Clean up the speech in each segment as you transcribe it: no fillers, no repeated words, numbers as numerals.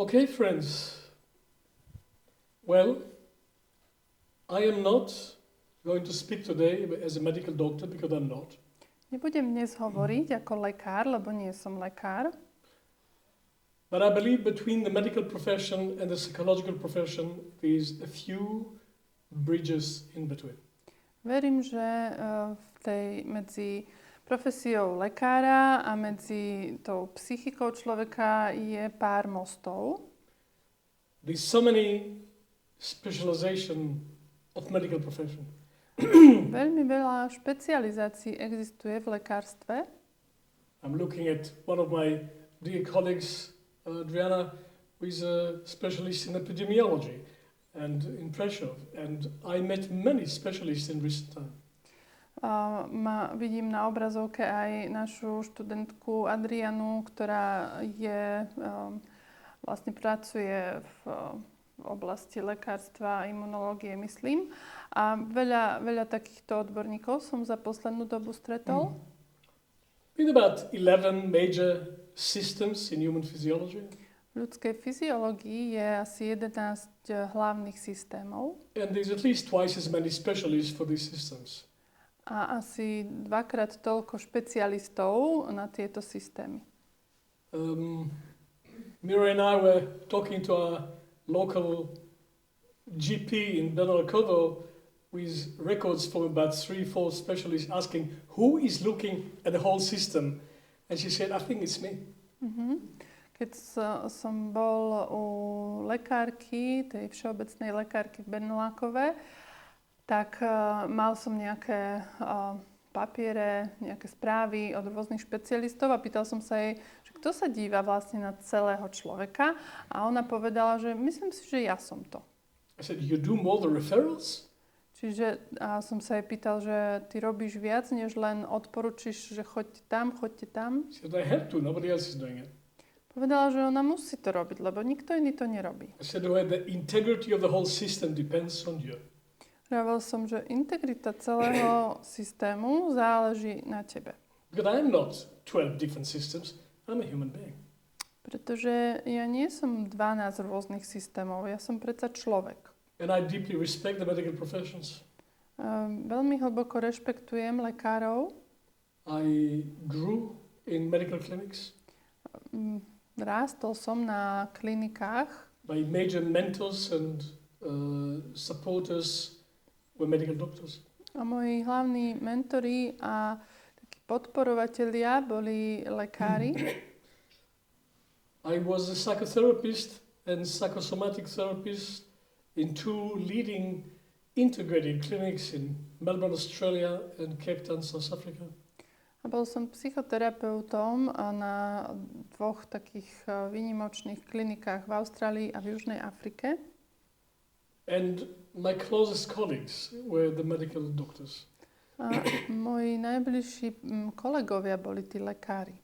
Okay, friends. Well, I am not going to speak today as a medical doctor because I'm not. Nebudem dnes hovoriť ako lekár, lebo nie som lekár. But I believe between the medical profession and the psychological profession there is a few bridges in between. Verím, že medzi profesiou lekára a medzi tou psychikou človeka je pár mostov. There's so many specialization of medical profession. Veľmi veľa špecializácií existuje v lekárstve. I'm looking at one of my dear colleagues, Adriana, who is a specialist in epidemiology and in pressure. And I met many specialists in recent time. Vidím na obrazovke aj našu študentku Adrianu, ktorá vlastne pracuje v oblasti lekárstva a imunológie, myslím. A veľa takýchto odborníkov som za poslednú dobu stretol. With about 11 major systems in human physiology. V ľudskej fyziológii je asi 11 hlavných systémov. And there's at least twice as many specialists for these systems. A asi dvakrát toľko špecialistov na tieto systémy. Mira and I were talking to our local GP in Benalkovo with records from about 3-4 specialists asking who is looking at the whole system. And she said, I think it's me. Keď som bol u lekárky, tej všeobecnej lekárky v Benulákove, tak mal som nejaké papiere, nejaké správy od rôznych špecialistov a pýtal som sa jej, že kto sa díva vlastne na celého človeka. A ona povedala, že myslím si, že ja som to. I said, you do more the referrals? Čiže som sa jej pýtal, že ty robíš viac, než len odporučíš, že choďte tam. She said, I have to, nobody else is doing it. Povedala, že ona musí to robiť, lebo nikto iný to nerobí. I said, well, the integrity of the whole system depends on you. Vravel som, že integrita celého systému záleží na tebe. Because I am not 12 different systems, I'm a human being. Pretože ja nie som 12 rôznych systémov, ja som predsa človek. And I deeply respect the medical professions. Veľmi hlboko rešpektujem lekárov. I grew in medical clinics. Rástol som na klinikách. My major mentors and supporters were medical doctors. A moji hlavní mentori a takí podporovatelia boli lekári. I was a psychotherapist and psychosomatic therapist in 2 leading integrated clinics in Melbourne, Australia and Cape Town, South Africa. A bol som psychoterapeutom na 2 takých výnimočných klinikách v Austrálii a v Južnej Afrike. And my closest colleagues were the medical doctors. A moji najbližší kolegovia boli tí lekári.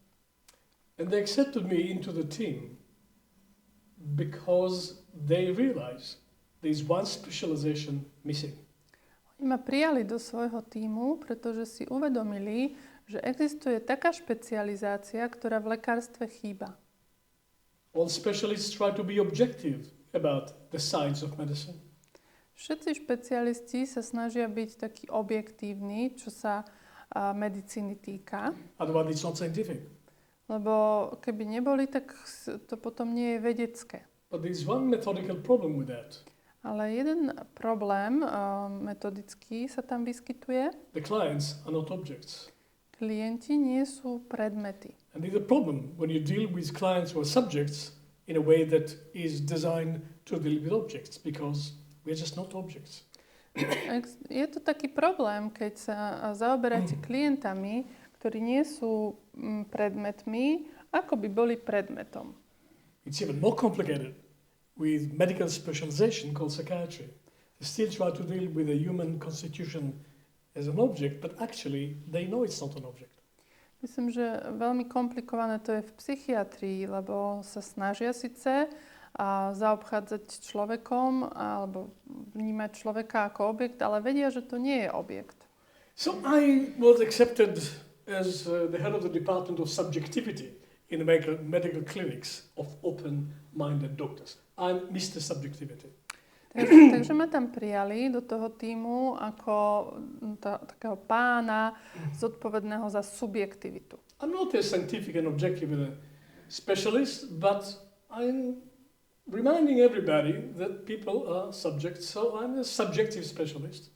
And they accepted me into the team because they realized there's one specialization missing. Oni ma prijali do svojho tímu, pretože si uvedomili, že existuje taká špecializácia, ktorá v lekárstve chýba. All specialists try to be objective about the science of medicine. Všetci špecialisti sa snažia byť takí objektívni, čo sa medicíny týka. Otherwise it's not scientific. Lebo keby neboli, tak to potom nie je vedecké. But there's one methodical problem with that. Ale jeden problém metodický sa tam vyskytuje. The clients are not objects. Klienti nie sú predmety. And there's a problem when you deal with clients who are subjects in a way that is designed to deal with objects, because we're just not objects. Je to taký problém, keď sa zaoberáte klientami, ktorí nie sú predmetmi, ako by boli predmetom. It's even more complicated with medical specialization called psychiatry. They still try to deal with the human constitution as an object, but actually they know it's not an object. Myslím, že veľmi komplikované to je v psychiatrii, lebo sa snažia síce zaobchádzať človekom alebo vnímať človeka ako objekt, ale vedia, že to nie je objekt. So I was accepted as the head of the department of subjectivity in the medical clinics of open-minded doctors. I'm Mr. Subjectivity. Takže ma tam prijali do toho tímu ako takého pána zodpovedného za subjektivitu. I'm not a scientific and objective specialist, but I'm reminding everybody that people are subjects, so I'm a subjective specialist.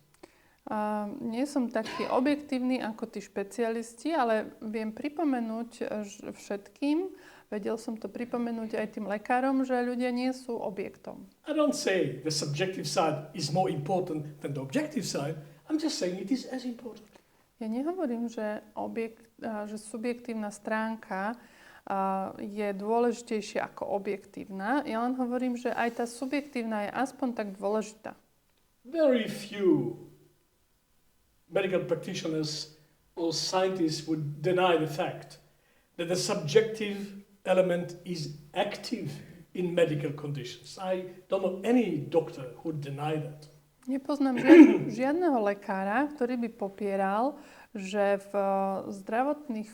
Nie som taký objektívny ako tí špecialisti, ale viem pripomenúť všetkým, vedel som to pripomenúť aj tým lekárom, že ľudia nie sú objektom. I don't say the subjective side is more important than the objective side. I'm just saying it is as important. Ja nehovorím, že subjektívna stránka je dôležitejšia ako objektívna. Ja len hovorím, že aj tá subjektívna je aspoň tak dôležitá. Very few medical practitioners or scientists would deny the fact that the subjective element is active in medical conditions. I don't know any doctor who would deny that. Nepoznám žiadneho lekára, ktorý by popieral, že v zdravotných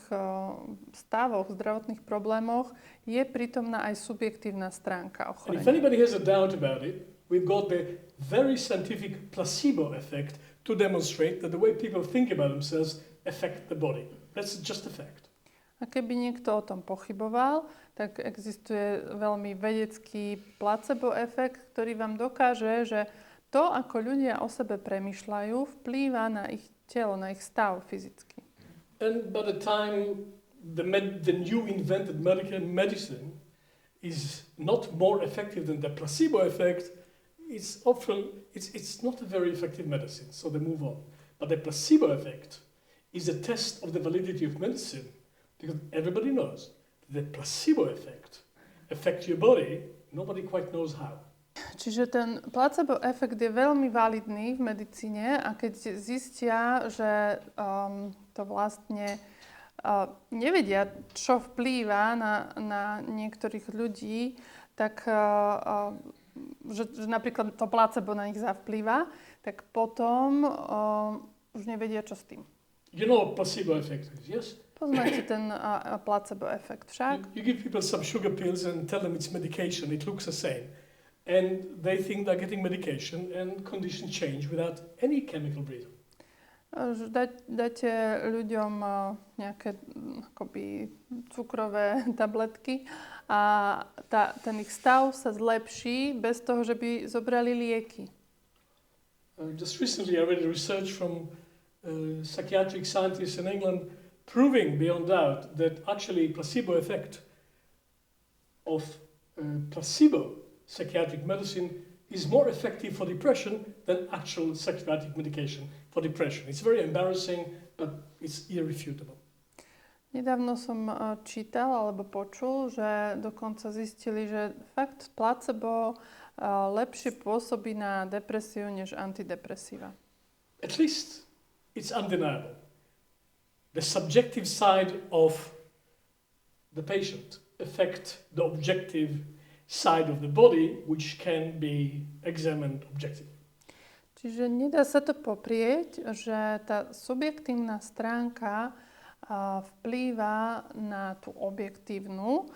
stavoch, zdravotných problémoch je prítomná aj subjektívna stránka ochorenia. And if anybody has a doubt about it, we've got the very scientific placebo effect to demonstrate that the way people think about themselves affect the body. That's just a fact. A keby niekto o tom pochyboval, tak existuje veľmi vedecký placebo efekt, ktorý vám dokáže, že to, ako ľudia o sebe premýšľajú, vplýva na ich telo, na ich stav fyzicky. And by the time the new invented medicine is not more effective than the placebo effect, it's not a very effective medicine, so they move on. But the placebo effect is a test of the validity of medicine, because everybody knows that the placebo effect affects your body, nobody quite knows how. Čiže ten placebo efekt je veľmi validný v medicíne a keď zistia, že to vlastne nevedia, čo vplýva na niektorých ľudí, tak že napríklad to placebo na nich zavplýva, tak potom už nevedia, čo s tým. You know what placebo effect is, yes? Poznáte ten placebo efekt však? You give people some sugar pills and tell them it's medication, it looks the same. And they think they're getting medication and conditions change without any chemical reason. Dáte ľuďom nejaké akoby cukrové tabletky a ten ich stav sa zlepší bez toho, že by zobrali lieky. Just recently I read a research from psychiatric scientists in England proving beyond doubt that actually placebo effect of placebo psychiatric medicine is more effective for depression than actual psychiatric medication for depression. It's very embarrassing, but it's irrefutable. Nedávno som čítal alebo počul, že dokonca zistili, že fakt placebo lepšie pôsobí na depresiu než antidepresíva. At least it's undeniable. The subjective side of the patient affect the objective side of the body, which can be examined objectively. Čiže nedá sa to poprieť, že tá subjektívna stránka vplýva na tú objektívnu,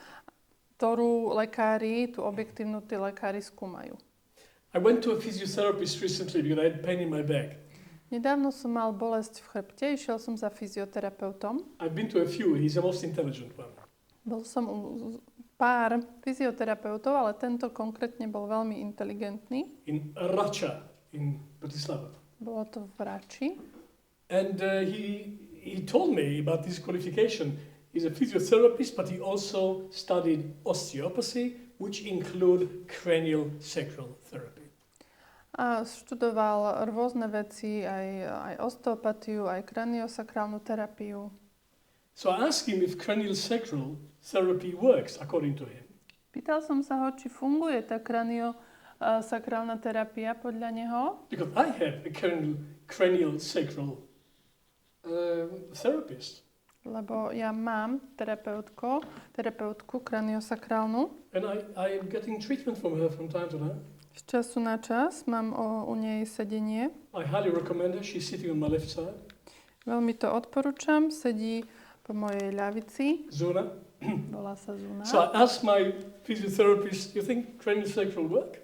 ktorú tú objektívnu tí lekári skúmajú. I went to a physiotherapist recently because I had pain in my back. Nedávno som mal bolesť v chrbte, išiel som za fyzioterapeutom. I've been to a few, he's the most intelligent one. Bol som u pár fyzioterapeutov, ale tento konkrétne bol veľmi inteligentný. In Rača, in Bratislava. Bolo to v Rači. And he told me about his qualification. He's a physiotherapist, but he also studied osteopathy, which include cranial sacral therapy. A študoval rôzne veci, aj osteopatiu, aj kraniosakrálnu terapiu. So I asked him if cranial sacral therapy works according to him. Pýtal som sa ho, či funguje tá kraniosakrálna terapia podľa neho. Because I have a cranial sacral therapist. Lebo ja mám terapeutku kraniosakrálnu. And I am getting treatment from her from time to time. Z času na čas mám u nej sedenie. I highly recommend her. She's sitting on my left side. Veľmi to odporúčam. Sedí po po mojej ľavici. Zuna. Volá sa Zuna. So I asked my physiotherapist, you think craniosacral work?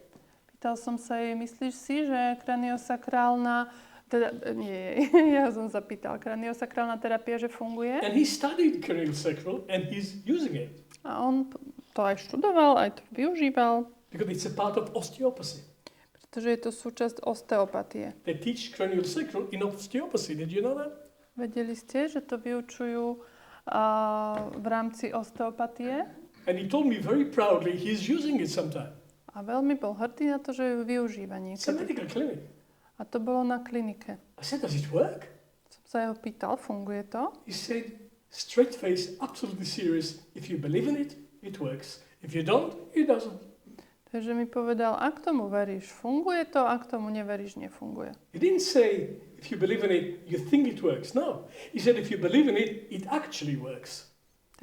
Pýtal som sa jej, myslíš si, že kraniosakrálna, teda nie, ja som sa pýtal, kraniosakrálna terapia, že funguje? And he studied craniosacral and he's using it. A on to aj študoval, aj to využíval. Because it's a part of osteopathy. Pretože je to súčasť osteopatie. They teach craniosacral in osteopathy. Did you know that? Vedeli ste, že to vyučujú v rámci osteopatie? And he told me very proudly he's using it sometime. A veľmi bol hrdý na to, že ju využíva It's a niekedy. medical clinic. A to bolo na klinike. I said, does it work? Som sa jeho pýtal, funguje to? He said, straight face, absolutely serious. If you believe in it, it works. If you don't, it doesn't. Takže mi povedal, ak tomu veríš, funguje to, ak tomu neveríš, nefunguje. He didn't say, if you believe in it, you think it works. No. He said, if you believe in it, it actually works.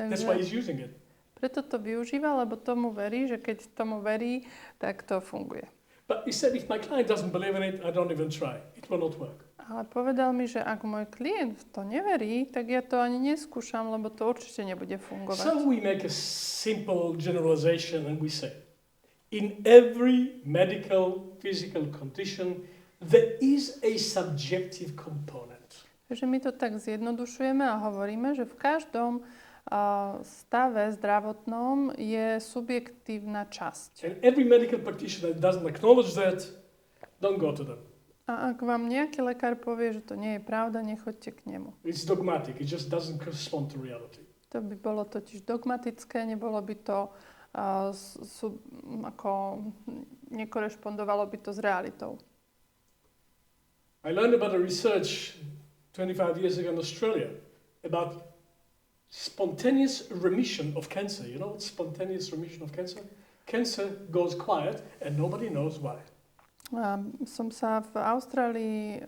That's why he's using it. Preto to využíva, lebo tomu verí, že keď tomu verí, tak to funguje. But he said, if my client doesn't believe in it, I don't even try. It will not work. Ale povedal mi, že ak môj klient to neverí, tak ja to ani neskúšam, lebo to určite nebude fungovať. So we make a simple generalization and we say, in every medical, physical condition, there is a subjective component. Takže my to tak zjednodušujeme a hovoríme, že v každom stave zdravotnom je subjektívna časť. And every medical practitioner doesn't acknowledge that, don't go to them. A ak vám nejaký lekár povie, že to nie je pravda, nechoďte k nemu. It's dogmatic, it just doesn't correspond to reality. To by bolo totiž dogmatické, nebolo by to, nekorešpondovalo by to s realitou. I learned about a research 25 years ago in Australia about spontaneous remission of cancer. You know what spontaneous remission of cancer? Cancer goes quiet and nobody knows why. Som sa v Austrálii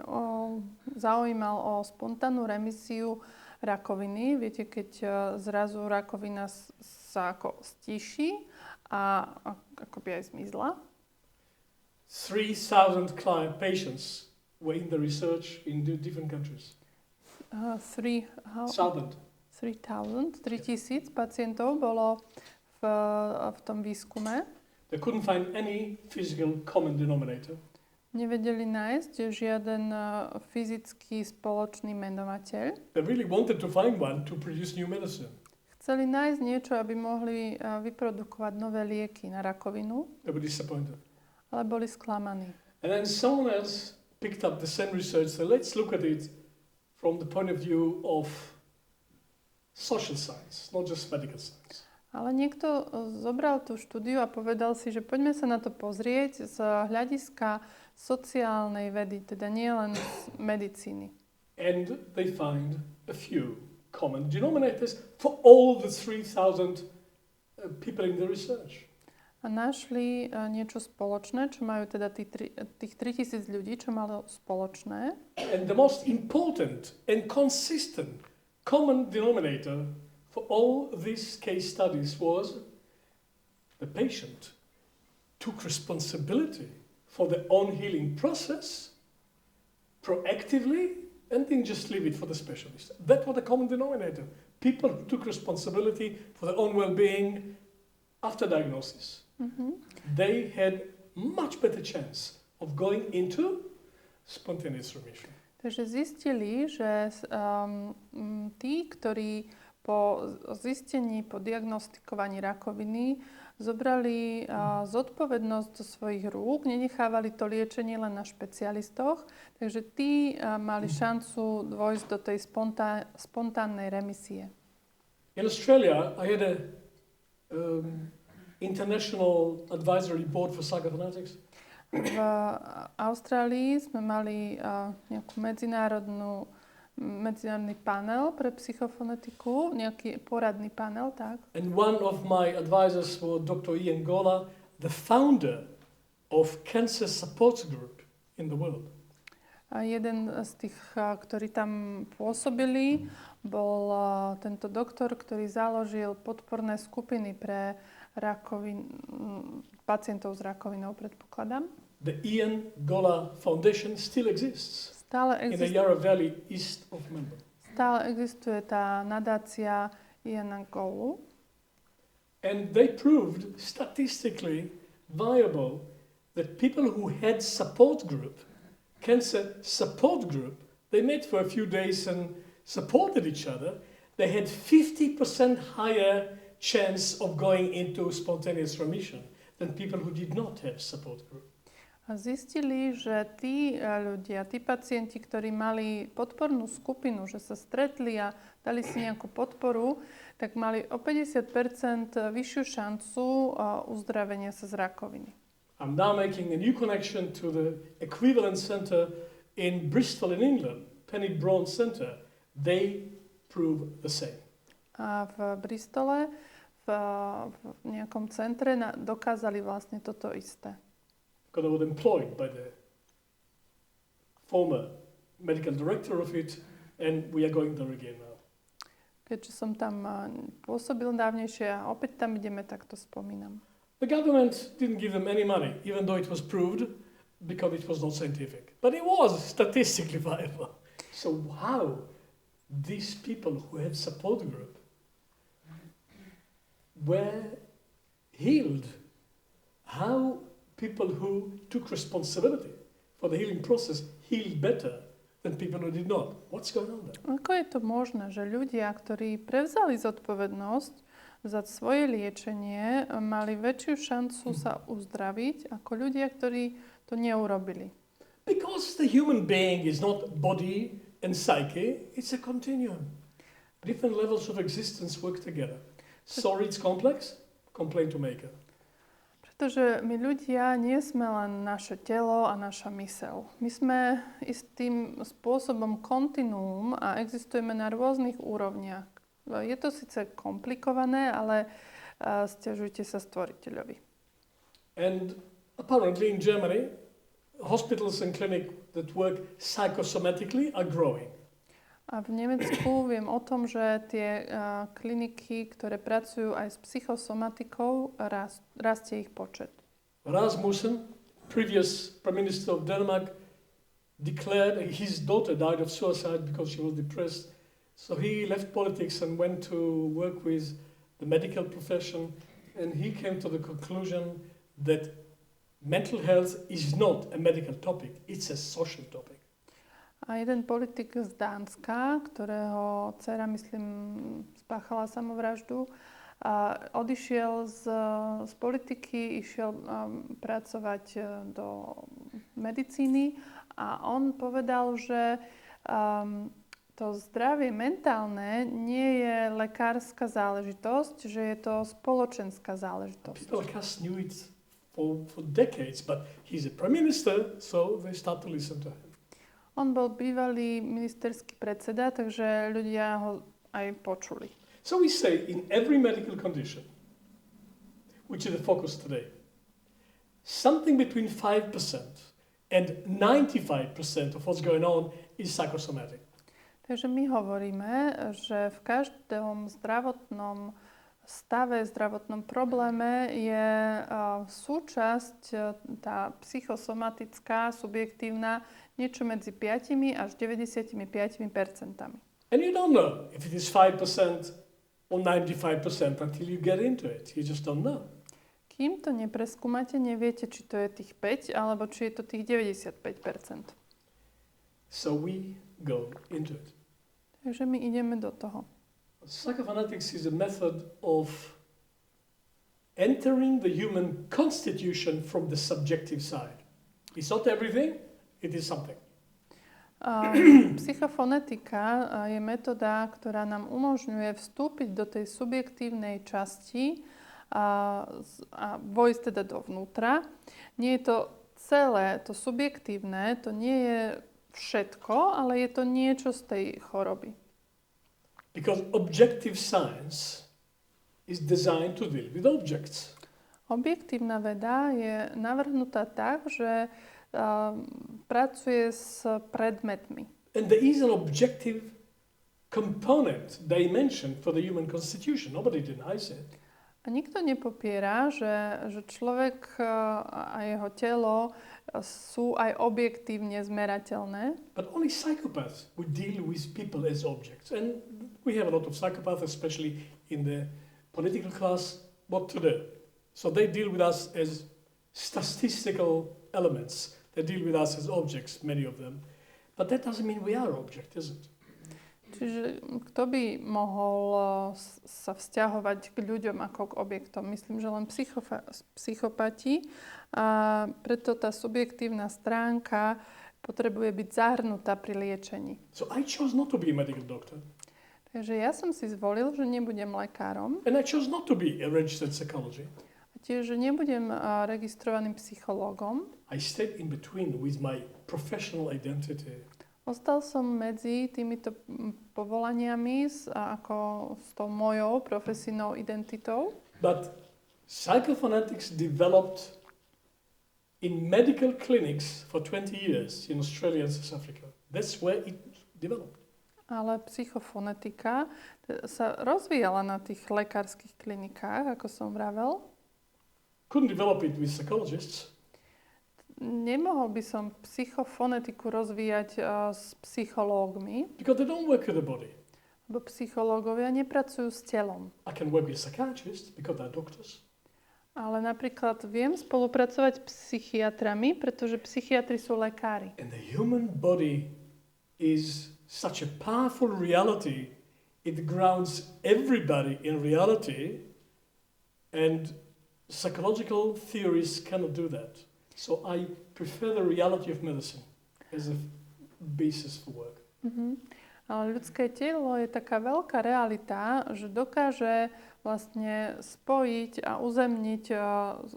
zaujímal o spontánnu remisiu rakoviny. Viete, keď zrazu rakovina sa ako stíši a akoby aj zmizla. 3,000 patients were in the research in different countries. 3,000 pacientov bolo v tom výskume. They couldn't find any physical common denominator. Nevedeli nájsť žiaden fyzický spoločný menovateľ. They really wanted to find one to produce new medicine. Chceli nájsť niečo, aby mohli vyprodukovať nové lieky na rakovinu. They were disappointed. Ale boli sklamaní. And then someone else picked up the same research. So let's look at it from the point of view of social science, not just medical science. Ale niekto zobral tú štúdiu a povedal si, že poďme sa na to pozrieť z hľadiska sociálnej vedy, teda nie len z medicíny. And they find a few common denominators for all the 3,000 people in the research. A našli niečo spoločné, čo majú teda tých 3,000 ľudí, čo malo spoločné. And the most important and consistent common denominator for all these case studies was the patient took responsibility for their own healing process proactively and didn't just leave it for the specialist. That was the common denominator. People who took responsibility for their own well-being after diagnosis. Mm-hmm. They had much better chance of going into spontaneous remission. Takže zistili, že tí, ktorí po zistení, po diagnostikovaní rakoviny zobrali zodpovednosť do svojich rúk, nenechávali to liečenie len na špecialistoch, takže tí mali šancu dôjsť do tej spontánnej remisie. In Australia, I had a international advisory board for Psychophonetics. V Austrálii sme mali nejakú medzinárodný panel pre psychofonetiku, nejaký poradný panel, tak. And one of my advisors was Dr. Ian Gola, the founder of Cancer Support Group in the world. A jeden z tých, ktorí tam pôsobili, bol tento doktor, ktorý založil podporné skupiny pre pacientov s rakovinou, predpokladám. The Ian Gola Foundation still exists. Stále in the Yarra Valley east of Melbourne. stále existuje tá nadácia Incurable. And they proved statistically viable that people who had cancer support group, they met for a few days and supported each other, they had 50% higher chance of going into spontaneous remission than people who did not have support group. A zistili, že tí ľudia, tí pacienti, ktorí mali podpornú skupinu, že sa stretli a dali si nejakú podporu, tak mali o 50% vyššiu šancu uzdravenia sa z rakoviny. I'm now making a new connection to the equivalent center in Bristol in England, Penny Brown Center. They prove the same. A v Bristole, v nejakom centre dokázali vlastne toto isté. Because I was employed by the former medical director of it, and we are going there again now. Keďže som tam pôsobil dávnejšie a opäť tam ideme, tak to spomínam. The government didn't give them any money, even though it was proved, because it was not scientific. But it was statistically viable. So how these people who had support group were healed? How people who took responsibility for the healing process healed better than people who did not? What's going on there? Ako je to možné, že ľudia, ktorí prevzali zodpovednosť za svoje liečenie, mali väčšiu šancu sa uzdraviť ako ľudia, ktorí to neurobili? Because the human being is not body and psyche, it's a continuum. Different levels of existence work together. Sorry, it's complex. Complain to maker. Pretože my ľudia nie sme len naše telo a naša myseľ. My sme istým spôsobom kontinuum a existujeme na rôznych úrovniach. Je to síce komplikované, ale sťažujte sa stvoriteľovi. And apparently in Germany, hospitals and clinics that work psychosomatically are growing. A v Nemecku viem o tom, že tie kliniky, ktoré pracujú aj s psychosomatikou, rastie ich počet. Rasmussen, previous Prime Minister of Denmark, declared his daughter died of suicide because she was depressed. So he left politics and went to work with the medical profession, and he came to the conclusion that mental health is not a medical topic, it's a social topic. A jeden politik z Dánska, ktorého dcera, myslím, spáchala samovraždu, odišiel z politiky, išiel pracovať do medicíny a on povedal, že to zdravie mentálne nie je lekárska záležitosť, že je to spoločenská záležitosť. People like us knew it for decades, but he's a prime minister, so they start to listen to him. On bol bývalý ministerský predseda, takže ľudia ho aj počuli. So we say in every medical condition, which is the focus today, something between 5% and 95% of what's going on is psychosomatic. Takže my hovoríme, že v každom zdravotnom stave, zdravotnom probléme je súčasť tá psychosomatická, subjektívna, niečo medzi 5 až 95%. And you don't know if it is 5% or 95% until you get into it. You just don't know. Kým to nepreskúmate, neviete, či to je tých 5, alebo či je to tých 95%. So we go into it. Takže my ideme do toho. Psychophonetics is a method of entering the human constitution from the subjective side. It's not everything, it is something. Psychofonetika je metóda, ktorá nám umožňuje vstúpiť do tej subjektívnej časti a vojsť teda dovnútra. Nie je to celé, to subjektívne, to nie je všetko, ale je to niečo z tej choroby. Because objective science is designed to deal with objects. Objektívna veda je navrhnutá tak, že pracuje s predmetmi. And there is an objective component, dimension for the human constitution. Nobody denies it. A nikto nepopiera, že človek a jeho telo sú aj objektívne zmerateľné. But only psychopaths would deal with people as objects. And we have a lot of psychopaths, especially in the political class, what to do. So they deal with us as statistical elements. They deal with us as objects, many of them. But that doesn't mean we are object, is it? Čiže kto by mohol sa vzťahovať k ľuďom ako k objektom? Myslím, že len psychopati. A preto tá subjektívna stránka potrebuje byť zahrnutá pri liečení. So I chose not to be a medical doctor. Takže ja som si zvolil, že nebudem lekárom. And I chose not to be a registered psychologist. A tiež, že nebudem registrovaným psychológom. I stayed in between with my professional identity. Ostal som medzi týmito povolaniami ako s tou mojou profesijnou identitou. But Psychophonetics developed in medical clinics for 20 years in Australia and South Africa. That's where it developed. Ale psychofonetika sa rozvíjala na tých lekárskych klinikách, ako som vravel. Couldn't develop it with psychologists. Nemohol by som psychofonetiku rozvíjať s psychológmi. Because they don't work with the body. Lebo psychológovia nepracujú s telom. I can work with psychiatrists because they're doctors. Ale napríklad viem spolupracovať s psychiatrami, pretože psychiatri sú lekári. And the human body is such a powerful reality. It grounds everybody in reality, and psychological theories cannot do that. So I prefer the reality of medicine as a basis for work. Ale ľudské telo je taká veľká realita, že dokáže vlastne spojiť a uzemniť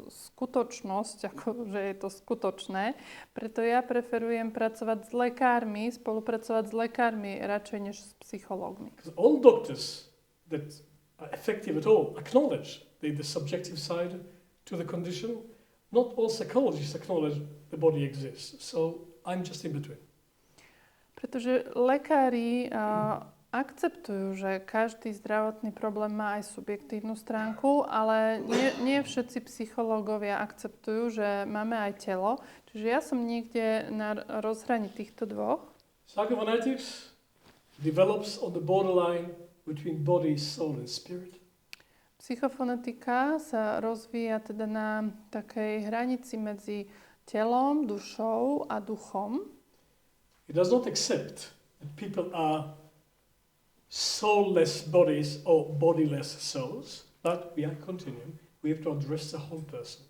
skutočnosť, ako že je to skutočné. Preto ja preferujem pracovať s lekármi, spolupracovať s lekármi radšej než s psychológmi. All doctors that are effective at all acknowledge the subjective side to the condition. Not all psychologists acknowledge the body exists. So I'm just in between. Pretože lekári akceptujú, že každý zdravotný problém má aj subjektívnu stránku, ale nie všetci psychológovia akceptujú, že máme aj telo. Čiže ja som niekde na rozhraní týchto dvoch. Psychophonetics develops on the borderline between body, soul and spirit. Psychofonetika sa rozvíja teda na takej hranici medzi telom, dušou a duchom. It does not accept that people are soulless bodies or bodiless souls, but we are continuing. We have to address the whole person.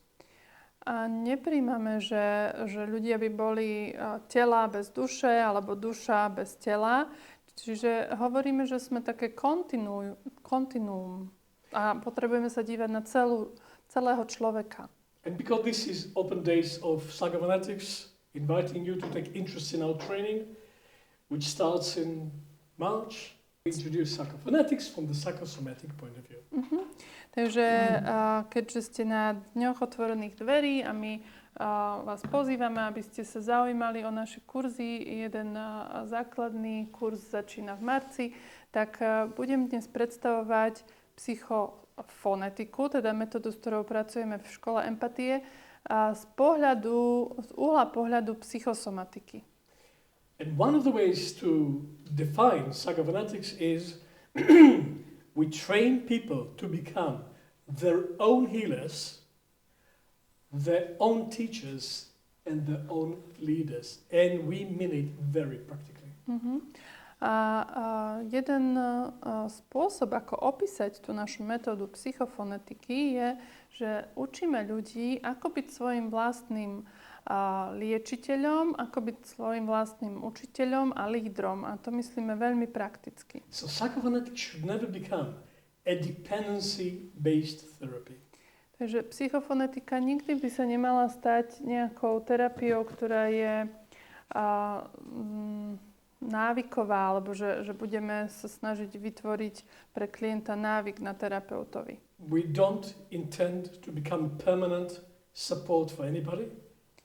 A nepríjmame, že ľudia by boli tela bez duše alebo duša bez tela. Čiže hovoríme, že sme také kontinuum. A potrebujeme sa dívať na celého človeka. And because this is open days of Psychophonetics, inviting you to take interest in our training, which starts in March, we introduce Psychophonetics from the psychosomatic point of view. Takže keďže ste na dňoch otvorených dverí a my vás pozývame, aby ste sa zaujímali o naše kurzy, jeden základný kurz začína v marci, tak budem dnes predstavovať psychofonetiku, teda metódu, s ktorou pracujeme v škole empatie, z uhla pohľadu psychosomatiky. And one of the ways to define psychophonetics is we train people to become their own healers, their own teachers, and their own leaders. And we mean it very practically. A jeden spôsob, ako opísať tú našu metódu psychofonetiky, je, že učíme ľudí, ako byť svojim vlastným liečiteľom, ako byť svojim vlastným učiteľom a lídrom. A to myslíme veľmi prakticky. So psychophonetics should never become a dependency-based therapy. Takže psychofonetika nikdy by sa nemala stať nejakou terapiou, ktorá je návyková, alebo že budeme sa snažiť vytvoriť pre klienta návyk na terapeutovi. We don't intend to become permanent support for anybody,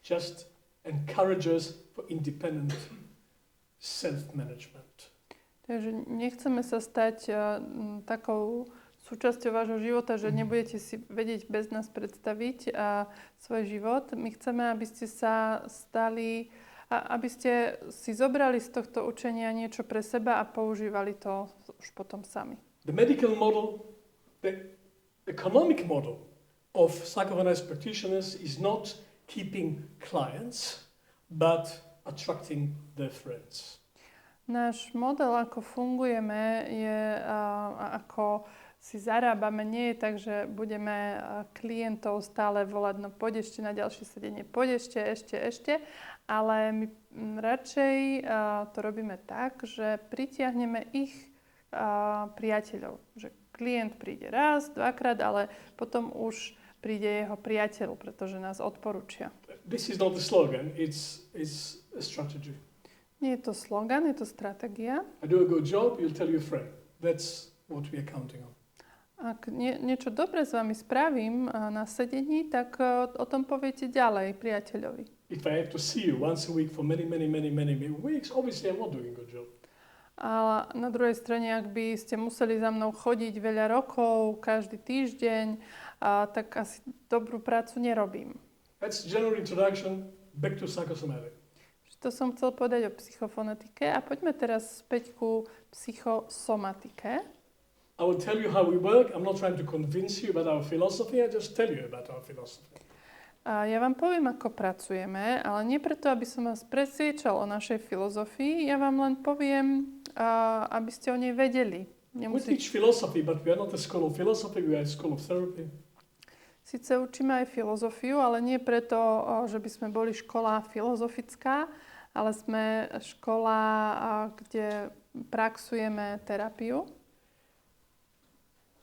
just encouragers for independent self-management. Takže nechceme sa stať takou súčasťou vášho života, že nebudete si vedieť bez nás predstaviť svoj život. My chceme, aby ste sa stali, aby ste si zobrali z tohto učenia niečo pre seba a používali to už potom sami. The medical model, the economic model of psychoanalysis practitioners is not keeping clients, but attracting their friends. Náš model, ako fungujeme, je ako si zarábame, nie je tak, že budeme klientov stále volať, no poď ešte na ďalšie sedenie, poď ešte, ale my radšej to robíme tak, že pritiahneme ich priateľov. Že klient príde raz, dvakrát, ale potom už príde jeho priateľ, pretože nás odporúčia. This is not a slogan, it's a strategy. Nie je to slogan, je to stratégia. I do a good job, you'll tell your friend. That's what we are counting on. Ak niečo dobre s vami spravím na sedení, tak o tom poviete ďalej priateľovi. If I have to see you once a week for many weeks, obviously I'm not doing a good job. A na druhej strane, ak by ste museli za mnou chodiť veľa rokov, každý týždeň, tak asi dobrú prácu nerobím. That's general introduction, back to psychosomatic. To som chcel povedať o psychofonetike a poďme teraz späť ku psychosomatike. I will tell you how we work. I'm not trying to convince you about our philosophy. I just tell you about our philosophy. A ja vám poviem, ako pracujeme, ale nie preto, aby som vás presviečal o našej filozofii. Ja vám len poviem, aby ste o nej vedeli. We teach philosophy, but we are not a school of philosophy. We are a school of therapy. Sice učíme aj filozofiu, ale nie preto, že by sme boli škola filozofická, ale sme škola, kde praxujeme terapiu.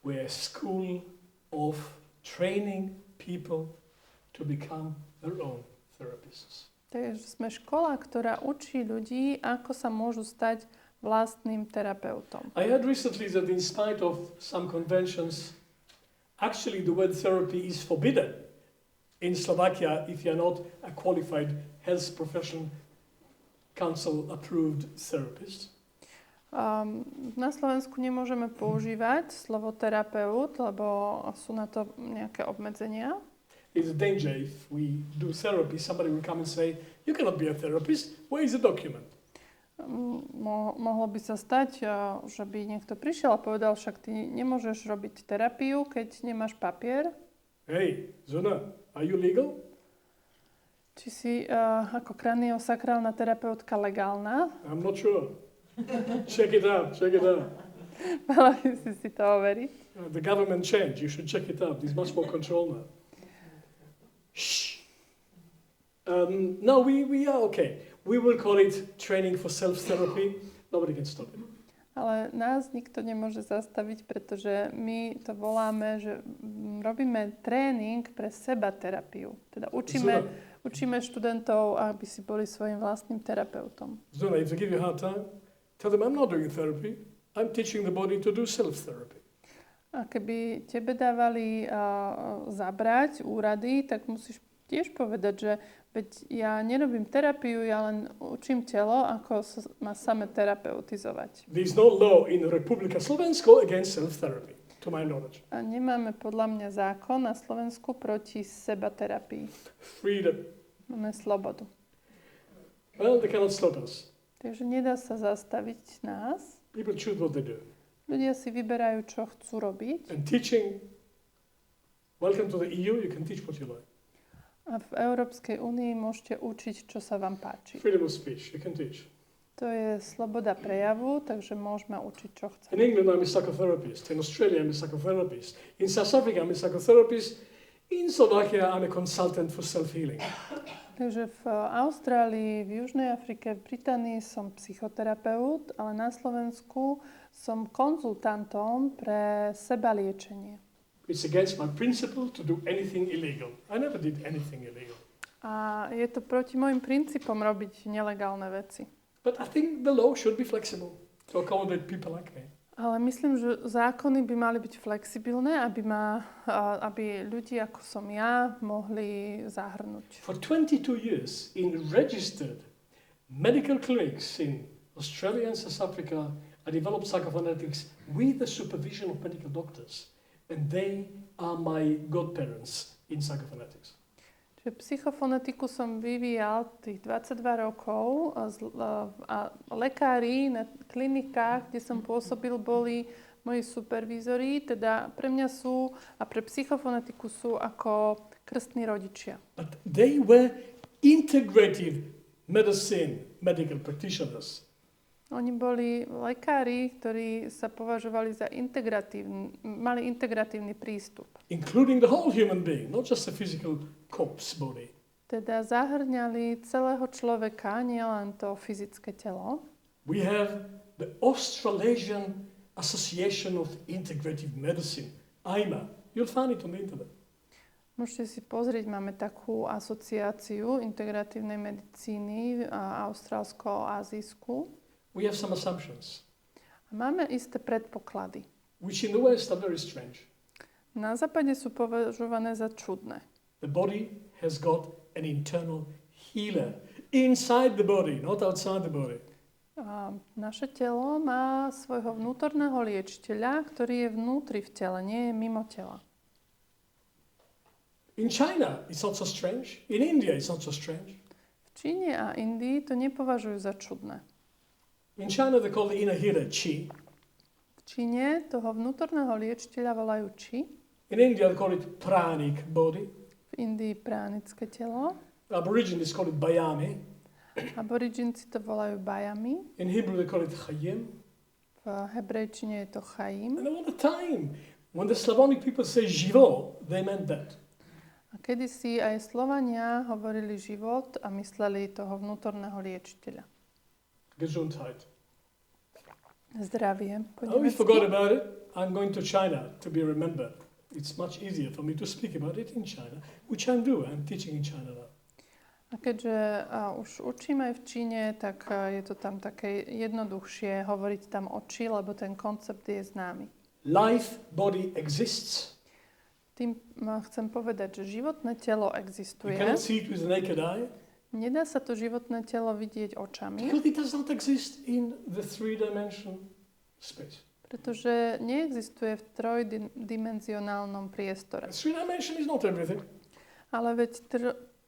We are a school of training people to become their own therapists. Takže sme škola, ktorá učí ľudí, ako sa môžu stať vlastným terapeutom. I heard recently that in spite of some conventions, actually the word therapy is forbidden in Slovakia if you are not a qualified health profession council approved therapist. Na Slovensku nemôžeme používať slovo terapeut, lebo sú na to nejaké obmedzenia. It's a danger if we do therapy, somebody will come and say, you cannot be a therapist, where is the document? Mohlo by sa stať, že by niekto prišiel a povedal, však ty nemôžeš robiť terapiu, keď nemáš papier. Hey, Zuna, are you legal? Či si ako kraniosakrálna terapeutka legálna? I'm not sure. Check it out. Mala by si to overiť. The government changed, you should check it out. There's much more control now. Shh. No, we are okay. We will call it training for self-therapy. Nobody can stop it. Ale nás nikto nemôže zastaviť, pretože my to voláme, že robíme tréning pre seba terapiu. Teda učíme študentov, aby si boli svojím vlastným terapeutom. Zuna, if they give you a hard time, tell them I'm not doing therapy. I'm teaching the body to do self-therapy. A keby tebe dávali zabrať úrady, tak musíš tiež povedať, že veď ja nerobím terapiu, ja len učím telo, ako sa má same terapeutizovať. There is no law in Republika Slovensko against self-therapy, to my knowledge. A nemáme podľa mňa zákon na Slovensku proti sebaterapii. Freedom. Máme slobodu. Well, they cannot stop us. Takže nedá sa zastaviť nás. People choose what they do. Ľudia si vyberajú, čo chcú robiť. And teaching, welcome to the EU, you can teach what you like. A v Európskej únii môžete učiť, čo sa vám páči. Freedom of speech, you can teach. To je sloboda prejavu, takže môžeme učiť, čo chceme. In England, I'm a psychotherapist. In Australia, I'm a psychotherapist. In South Africa, I'm a psychotherapist. In Slovakia, I'm a consultant for self-healing. Takže v Austrálii, v Južnej Afrike, v Británii som psychoterapeut, ale na Slovensku som konzultantom pre sebaliečenie. It's against my principle to do anything illegal. I never did anything illegal. A je to proti môjim princípom robiť nelegálne veci. But I think the law should be flexible to accommodate people like me. Ale myslím, že zákony by mali byť flexibilné, aby ľudí ako som ja mohli zahrnúť. For 22 years in registered medical clinics in Australia and South Africa, I I developed psychophonetics with the supervision of medical doctors, and they are my godparents in psychophonetics. Čiže psychofonetiku som vyvíjal tých 22 rokov a lekári na klinikách, kde som pôsobil, boli moji supervízori, teda pre mňa sú a pre psychofonetiku sú ako krstní rodičia. But they were integrative medicine medical practitioners. Oni boli lekári, ktorí sa považovali za mali integratívny prístup. Including the whole human being, not just the physical corpse body. Teda zahrňali celého človeka, nielen to fyzické telo. We have the Australasian Association of Integrative Medicine, AIMA. You'll find it on the internet. Môžete si pozrieť, máme takú asociáciu integratívnej medicíny austrálsko-azijskú. We have some assumptions, A máme isté predpoklady. which in the West are very strange. Na západe sú považované za čudné. The body has got an internal healer inside the body, not outside the body. A naše telo má svojho vnútorného liečiteľa, ktorý je vnútri v tele, nie je mimo tela. In China, it's not so strange. In India, it's not so strange. V Číne a Indii to nepovažujú za čudné. In China, they call the inner healer Qi. V Číne toho vnútorného liečiteľa volajú Qi, In India, they call it pranic body. v Indii pránické telo, Aborigines call it bayami. Aboriginci to volajú Bajami, In Hebrew, they call it chayim. v hebrejčine je to Chaim. And all the time, when the Slavonic people say živo, they meant that. A kedysi aj Slovania hovorili život a mysleli toho vnútorného liečiteľa. Gesundheit. Zdravie po Oh, we forgot nemecky. about it. I'm going to China to be remembered. It's much easier for me to speak about it in China, which I'm doing. I'm teaching in China now. A keďže už učím aj v Číne, tak je to tam také jednoduchšie hovoriť tam o Či, lebo ten koncept je známy. Life body exists. Tým chcem povedať, že životné telo You existuje. cannot see it with the naked eye Nedá sa to životné telo vidieť očami, because it does not exist in the three-dimensional space. pretože neexistuje v trojdimenzionálnom priestore. The three-dimension is not everything. Ale veď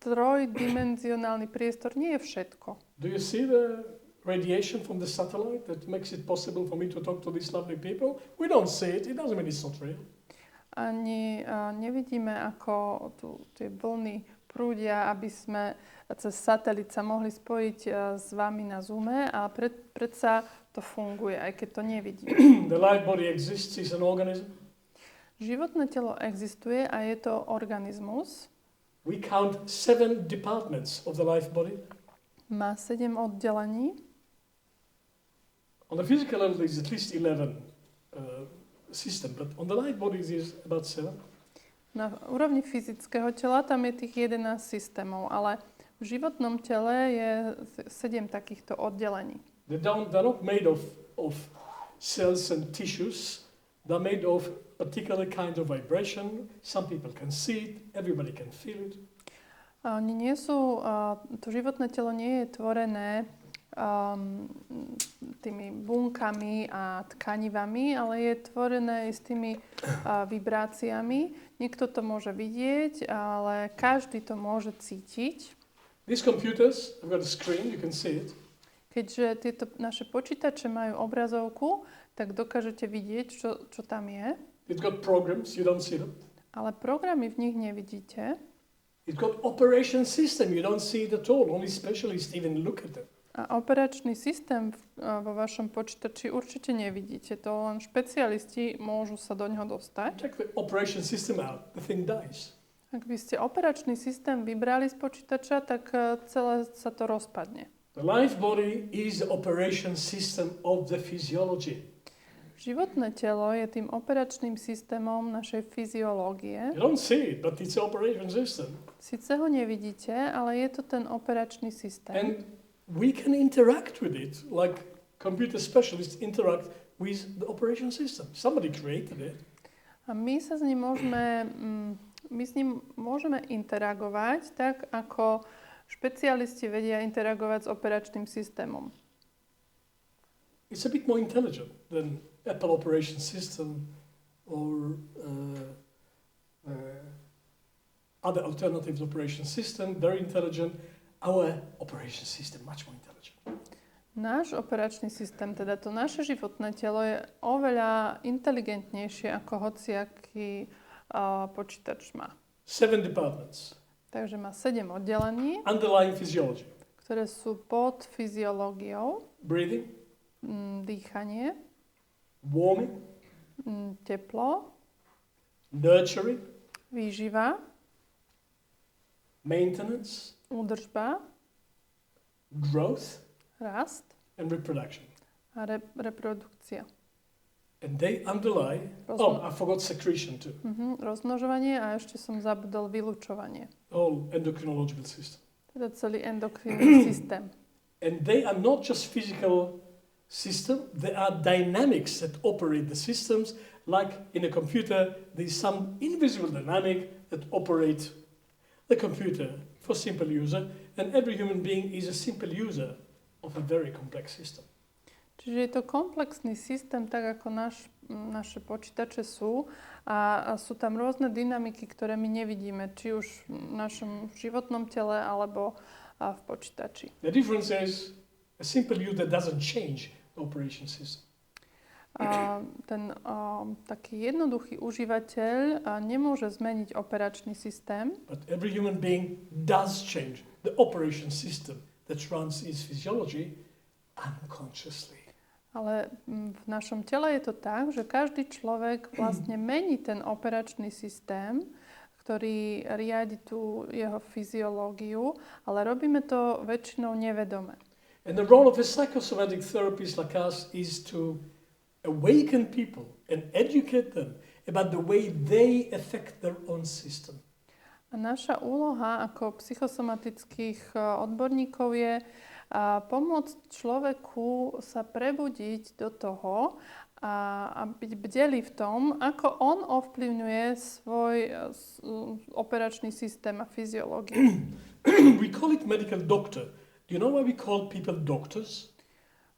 trojdimenzionálny priestor nie je všetko. Do you see the radiation from the satellite that makes it possible for me to talk to these lovely people? We don't see it. It doesn't mean it's not real. Ani nevidíme, ako tie vlny prúdia, aby sme cez satelit sa mohli spojiť s vami na Zoome, ale predsa to funguje, aj keď to nevidíme. The life body exists, is an organism. Životné telo existuje a je to organizmus. We count 7 departments of the life body. Má 7 oddelení. On the physical level, there's at least 11 system, but on the life body, there's about 7. Na úrovni fyzického tela tam je tých 11 systémov, ale v životnom tele je 7 takýchto oddelení. They're not made of cells and tissues. They're made of particular kind of vibration. Some people can see it, everybody can feel it. Oni nie sú, to životné telo nie je tvorené tými bunkami a tkanivami, ale je tvorené s tými vibráciami. Niekto to môže vidieť, ale každý to môže cítiť. These computers have got a screen, you can see it. Keďže tieto naše počítače majú obrazovku, tak dokážete vidieť, čo tam je. It's got programs, you don't see them. Ale programy v nich nevidíte. It's got operation system, you don't see it at all. Only specialists even look at them. A operačný systém vo vašom počítači určite nevidíte. To len špecialisti môžu sa do ňoho dostať. Check the operation system out, the thing dies. Ak by ste operačný systém vybrali z počítača, tak celé sa to rozpadne. The life body is the operation system of the physiology. Životné telo je tým operačným systémom našej fyziológie. You don't see it, but it's an operation system. Sice ho nevidíte, ale je to ten operačný systém. And we can interact with it like computer specialists interact with the operation system. Somebody created it. A my s ním môžeme interagovať tak, ako špecialisti vedia interagovať s operačným systémom. it's a bit more intelligent than Apple operation system or other alternative operation system, very intelligent. Our operation system, much more intelligent. Náš operačný systém, teda to naše životné telo je oveľa inteligentnejšie ako hociaký počítač má. 7 departments. Takže má 7 oddelení, Underlying physiology. ktoré sú pod fyziológiou. Breathing. Dýchanie. Warming. Teplo. Nurturing. Výživa. Maintenance. Údržba. Growth. Rast. And reproduction. A reprodukcia. And they underlie... I forgot secretion too. Rozmnožovanie a ešte som zabudol vylučovanie. Whole endocrinological system. Teda celý endokrinný systém. And they are not just physical system, they are dynamics that operate the systems. Like in a computer, there's some invisible dynamic that operate the computer for simple user. And every human being is a simple user of a very complex system. Čiže je to komplexný systém, tak ako naše počítače sú a sú tam rôzne dynamiky, ktoré my nevidíme, či už v našom životnom tele alebo v počítači. The difference is a simple user doesn't change the operation system. Ten taký jednoduchý užívateľ nemôže zmeniť operačný systém. But every human being does change the operation system that runs its physiology unconsciously. Ale v našom tele je to tak, že každý človek vlastne mení ten operačný systém, ktorý riadi tú jeho fyziológiu, ale robíme to väčšinou nevedome. And the role of a psychosomatic therapist like us is to awaken people and educate them about the way they affect their own system. A naša úloha ako psychosomatických odborníkov je pomôcť človeku sa prebudiť do toho a byť bdelý v tom, ako on ovplyvňuje svoj operačný systém a fyziológiu. We call it medical doctor. Do you know why we call people doctors?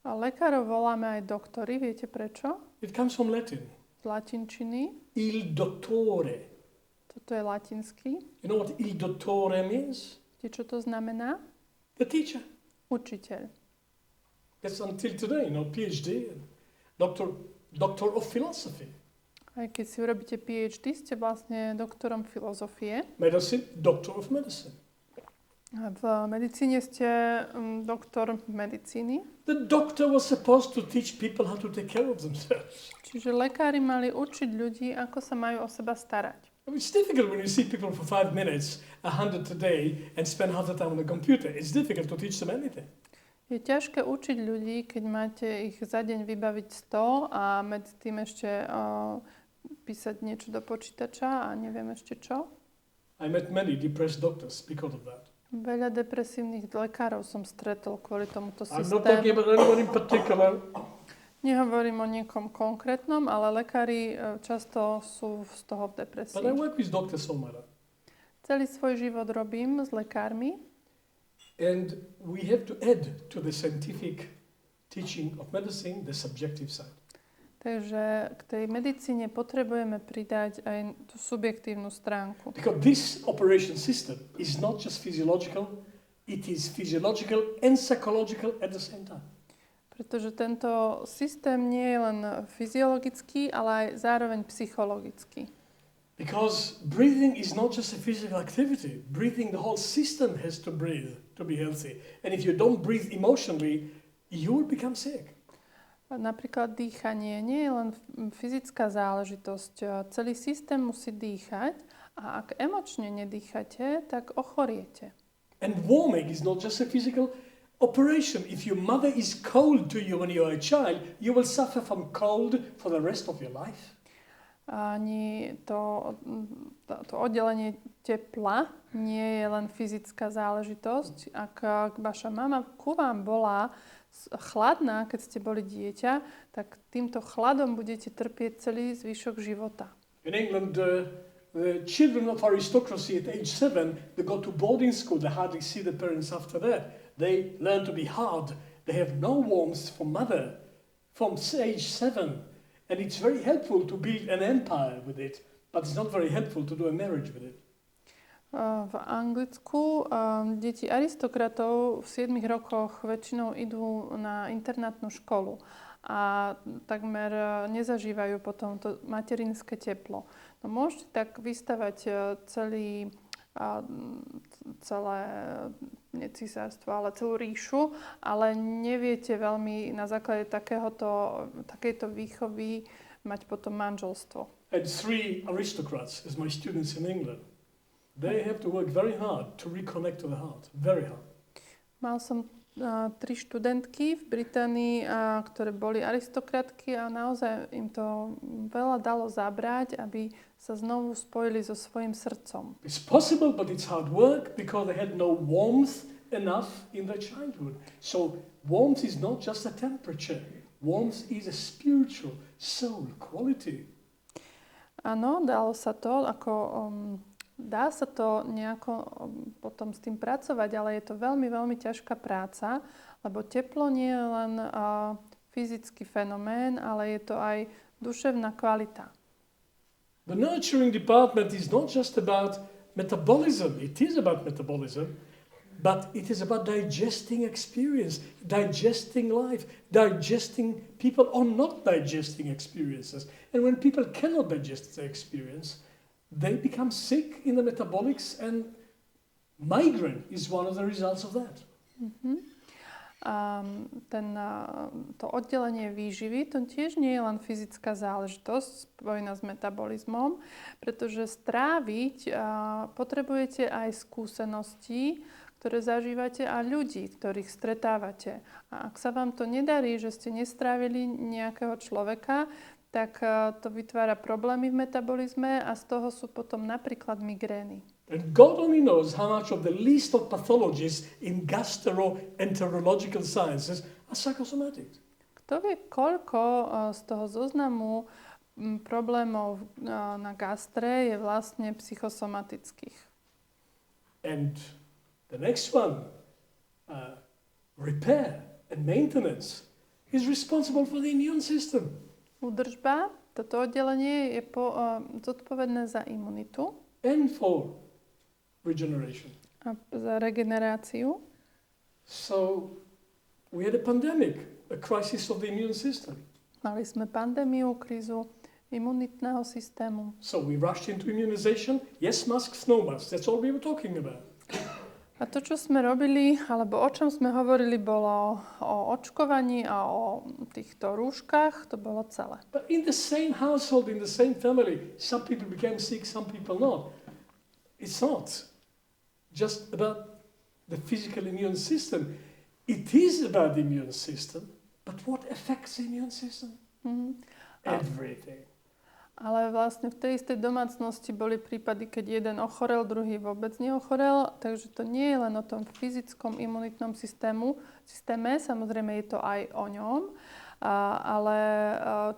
A lekárov voláme aj doktori, viete prečo? It comes from Latin. Z latinčiny. Il dottore. Toto je latinský. You know what il dottore means? Viete, čo to znamená? The teacher. Učiteľ. That's until today, PhD, doctor of philosophy. Aj keď si urobíte PhD, ste vlastne doktorom filozofie. Medicine, doctor of medicine. A v medicíne ste doktor medicíny. The doctor was supposed to teach people how to take care of themselves. Čiže lekári mali učiť ľudí, ako sa majú o seba starať. It's difficult when you see people for 5 minutes, 100 a day, and spend half the time on the computer. It's difficult to teach them anything. Je ťažké učiť ľudí, keď máte ich za deň vybaviť 100 a medzi tým ešte písať niečo do počítača a neviem ešte čo. I met many depressed doctors because of that. Veľa depresívnych lekárov som stretol kvôli tomuto I'm not talking systému. about anyone in particular. Nehovorím o niekom konkrétnom, ale lekári často sú z toho v depresii. But I work with doctors all my life. Celý svoj život robím s lekármi. And we have to add to the scientific teaching of medicine the subjective side. Takže k tej medicíne potrebujeme pridať aj tú subjektívnu stránku. Because this operation system is not just physiological, it is physiological and psychological at the same time. Pretože tento systém nie je len fyziologický, ale aj zároveň psychologický. Because breathing is not just a physical activity. Breathing, the whole system has to breathe to be healthy. And if you don't breathe emotionally, you will become sick. Napríklad dýchanie nie je len fyzická záležitosť. Celý systém musí dýchať a ak emočne nedýchate, tak ochoriete. And warming is not just a physical operation. If your mother is cold to you when you are a child, you will suffer from cold for the rest of your life. Ani to oddelenie tepla nie je len fyzická záležitosť. Ak vaša mama ku vám bola chladná, keď ste boli dieťa, tak týmto chladom budete trpieť celý zvyšok života. In England, the children of aristocracy at age 7, they go to boarding school. They hardly see the parents after that. They learn to be hard. They have no warmth from mother from age 7. And it's very helpful to build an empire with it, but it's not very helpful to do a marriage with it. V Anglicku deti aristokratov v 7 rokoch väčšinou idú na internátnu školu a takmer nezažívajú potom to materinské teplo. No môžete tak vystavať celé nie císarstvo, ale celú ríšu, ale neviete veľmi na základe takejto výchovy mať potom manželstvo. And 3 aristocrats, as my students in England, they have to work very hard to reconnect to the heart. Very hard. Mal som 3 študentky v Británii, ktoré boli aristokratky a naozaj im to veľa dalo zabrať, aby sa znovu spojili so svojím srdcom. It's possible, but it's hard work because they had no warmth enough in their childhood. So warmth is not just a temperature. Warmth is a spiritual soul quality. Áno, dalo sa to dá sa to nejako potom s tým pracovať, ale je to veľmi, veľmi ťažká práca, lebo teplo nie je len fyzický fenomén, ale je to aj duševná kvalita. The nurturing department is not just about metabolism. It is about metabolism, but it is about digesting experience, digesting life, digesting people or not digesting experiences. And when people cannot digest their experience, they become sick in the metabolics, and migraine is one of the results of that. To oddelenie výživy, to tiež nie je len fyzická záležitosť spojená s metabolizmom, pretože stráviť potrebujete aj skúsenosti, ktoré zažívate a ľudí, ktorých stretávate. A ak sa vám to nedarí, že ste nestrávili nejakého človeka, tak to vytvára problémy v metabolizme a z toho sú potom napríklad migrény. And God only knows how much of the list of pathologies in gastroenterological sciences are psychosomatic. Kto vie, koľko z toho zoznamu problémov na gastre je vlastne psychosomatických. And the next one, repair and maintenance, is responsible for the immune system. Údržba, toto oddelenie je zodpovedné za imunitu. And for regeneration. A za regeneráciu. So we had a pandemic, a crisis of the immune system. Mali sme pandémiu, krízu imunitného systému. So we rushed into immunization. Yes, masks, no masks. That's all we were talking about. A to, čo sme robili, alebo o čom sme hovorili, bolo o očkovaní a o týchto rúškach. To bolo celé. But in the same household, in the same family, some people became sick, some people not. It's not just about the physical immune system. It is about the immune system, but what affects the immune system? Everything. Ale vlastne v tej istej domácnosti boli prípady, keď jeden ochorel, druhý vôbec neochorel, takže to nie je len o tom fyzickom imunitnom systéme, samozrejme je to aj o ňom, ale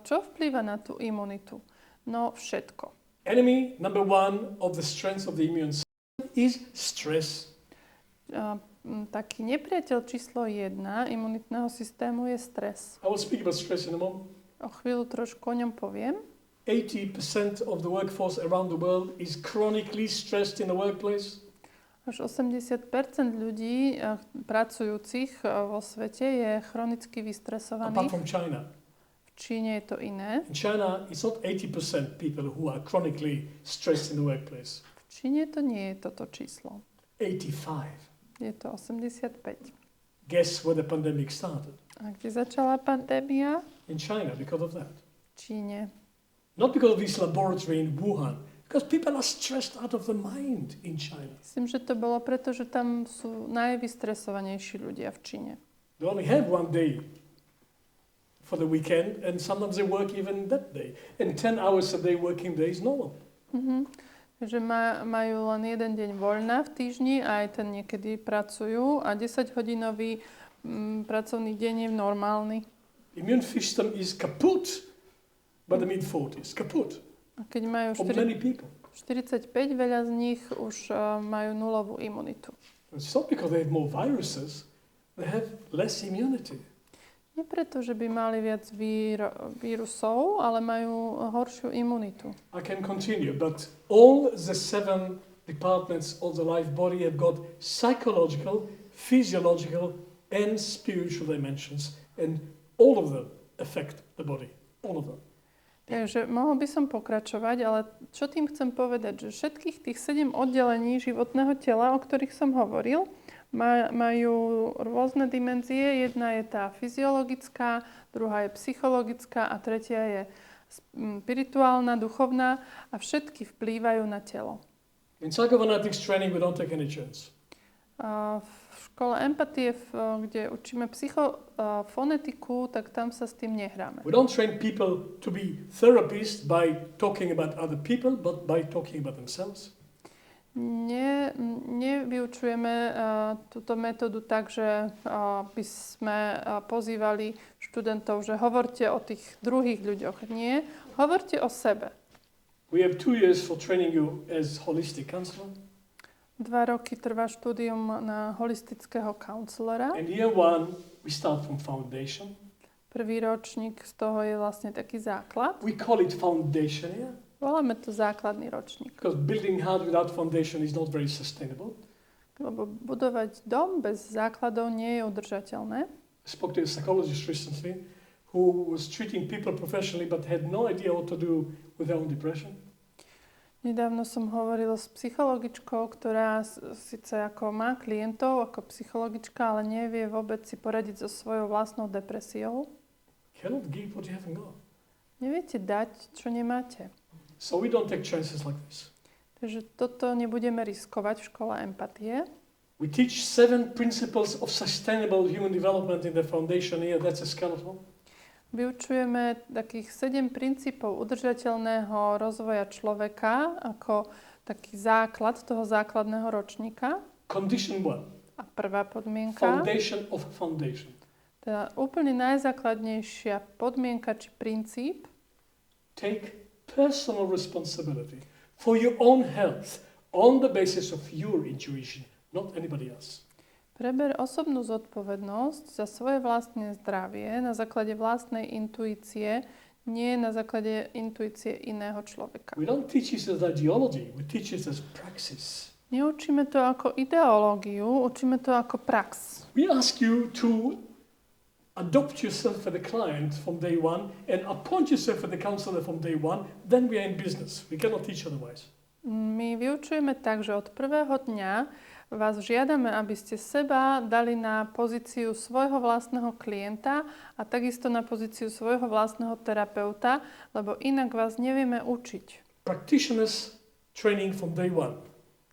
čo vplýva na tú imunitu? No všetko. Enemy number 1 of the strength of the immune system is stress. Taký nepriateľ číslo 1 imunitného systému je stres. I will speak about stress in a moment. O chvíľu trošku o ňom poviem. 80% of the workforce around the world is chronically stressed in the workplace. Až 80% ľudí pracujúcich vo svete je chronicky vystresovaných. Apart from China. V Číne je to iné. In China, it's not 80% people who are chronically stressed in the workplace. V Číne to nie je toto číslo. 85. Je to 85. Guess where the pandemic started? A kde začala pandémia? In China, because of that. V Číne. Not because of this laboratory in Wuhan, because people are stressed out of the mind in China. Myslím, že to bolo preto, že tam sú najvystresovanejší ľudia v Číne. They only have one day for the weekend, and sometimes they work even that day. And 10 hours a day working day is normal. Že majú len jeden deň voľna v týždni a aj ten niekedy pracujú a 10-hodinový pracovný deň je normálny. Immune system is kaput by the mid-40s. Kaput. A keď majú 45, veľa z nich už majú nulovú imunitu. It's not because they have more viruses, they have less immunity. Nie preto, že by mali viac vírusov, ale majú horšiu imunitu. I can continue, but all the 7 departments of the life body have got psychological, physiological, and spiritual dimensions, and all of them affect the body. All of them. Takže mohol by som pokračovať, ale čo tým chcem povedať, že všetkých tých 7 oddelení životného tela, o ktorých som hovoril, majú rôzne dimenzie. Jedna je tá fyziologická, druhá je psychologická a tretia je spirituálna, duchovná a všetky vplývajú na telo. In Psychophonetics training we don't take any chance. V škole empatie, kde učíme psychofonetiku, tak tam sa s tým nehráme. We don't train people to be therapists by talking about other people, but by talking about themselves. Nevyučujeme túto metódu tak, že by sme pozývali študentov, že hovorte o tých druhých ľuďoch. Nie, hovorte o sebe. We have 2 years for training you as holistic counselor. 2 roky trvá štúdium na holistického counselora. And year 1 we start from foundation. Prvý ročník z toho je vlastne taký základ. We call it foundation here. Voláme to základný ročník. Because building house without foundation is not very sustainable. Lebo budovať dom bez základov nie je udržateľné. I spoke to a psychologist recently who was treating people professionally but had no idea what to do with their own depression. Nedávno som hovorila s psychologičkou, ktorá síce ako má klientov ako psychologička, ale nevie vôbec si poradiť so svojou vlastnou depresiou. Cannot give what you haven't got. Neviete dať, čo nemáte. So we don't take chances like this. Takže toto nebudeme riskovať v škole empatie. We teach 7 principles of sustainable human development in the foundation here. That's a skeleton. Vyučujeme takých 7 princípov udržateľného rozvoja človeka ako taký základ toho základného ročníka. Condition 1. A prvá podmienka. Foundation of foundation. Teda úplne najzákladnejšia podmienka či princíp. Take personal responsibility for your own health on the basis of your intuition, not anybody else. Preber osobnú zodpovednosť za svoje vlastné zdravie na základe vlastnej intuície, nie na základe intuície iného človeka. We don't teach it as ideology, we teach it as praxis. Neučíme to ako ideológiu, učíme to ako prax. We ask you to adopt yourself for the client from day 1 and appoint yourself for the counselor from day 1, then we are in business. We cannot teach otherwise. My vyučujeme tak, že od prvého dňa vás žiadame, aby ste seba dali na pozíciu svojho vlastného klienta a takisto na pozíciu svojho vlastného terapeuta, lebo inak vás nevieme učiť. Practitioners training from day 1.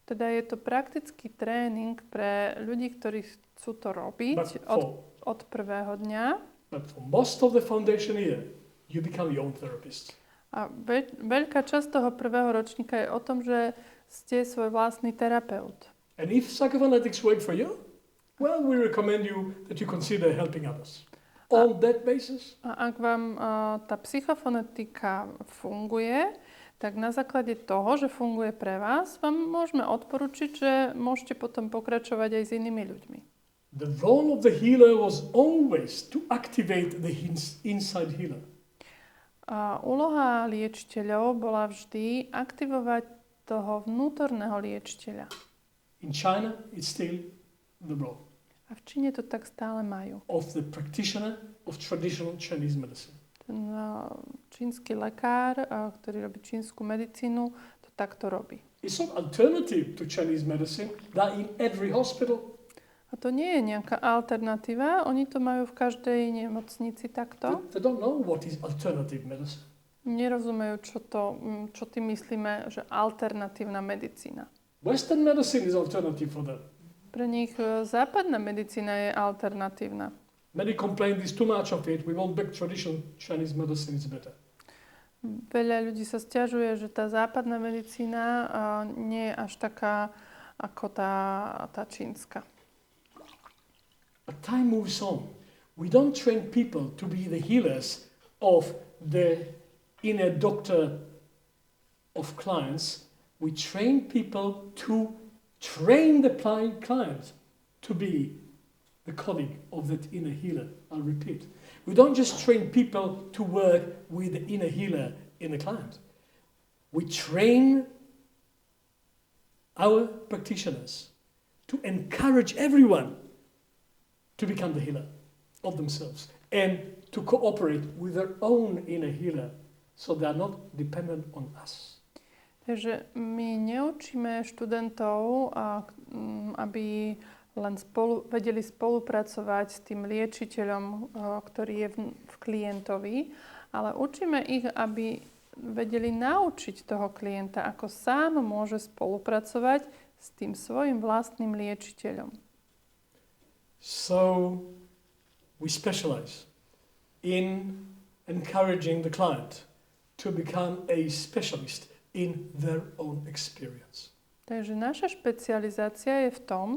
Teda je to praktický tréning pre ľudí, ktorí chcú to robiť od prvého dňa. But for most of the foundation year, you become your own therapist. A veľká časť toho prvého ročníka je o tom, že ste svoj vlastný terapeut. And if psychophonetics work for you, well, we recommend you that you consider helping others. On that basis. A ak vám tá psychofonetika funguje, tak na základe toho, že funguje pre vás, vám môžeme odporučiť, že môžete potom pokračovať aj s inými ľuďmi. The role of the healer was always to activate the inside healer. A úloha liečiteľov bola vždy aktivovať toho vnútorného liečiteľa. In China, it's still the role. A v Číne to tak stále majú. Of the practitioner of traditional Chinese medicine. Ten čínsky lekár, ktorý robí čínsku medicínu, to takto robí. It's not alternative to Chinese medicine. They're in every hospital. A to nie je nejaká alternatíva. Oni to majú v každej nemocnici takto. They don't know what is alternative medicine. Nerozumejú, čo tým myslíme, že alternatívna medicína. Western medicine is alternative for them. Pre nich západná medicína je alternatívna. Many complain there's too much of it. We want back traditional Chinese medicine is better. Veľa ľudí sa sťažuje, že tá západná medicína nie je až taká ako tá čínska. But time moves on. We don't train people to be the healers of the inner doctor of clients. We train people to train the client to be the colleague of that inner healer. I'll repeat. We don't just train people to work with the inner healer in the client. We train our practitioners to encourage everyone to become the healer of themselves and to cooperate with their own inner healer so they are not dependent on us. Takže my neučíme študentov, aby len vedeli spolupracovať s tým liečiteľom, ktorý je v klientovi, ale učíme ich, aby vedeli naučiť toho klienta, ako sám môže spolupracovať s tým svojim vlastným liečiteľom. So we specialize in encouraging the client to become a specialist in their own experience. Takže naša špecializácia je v tom,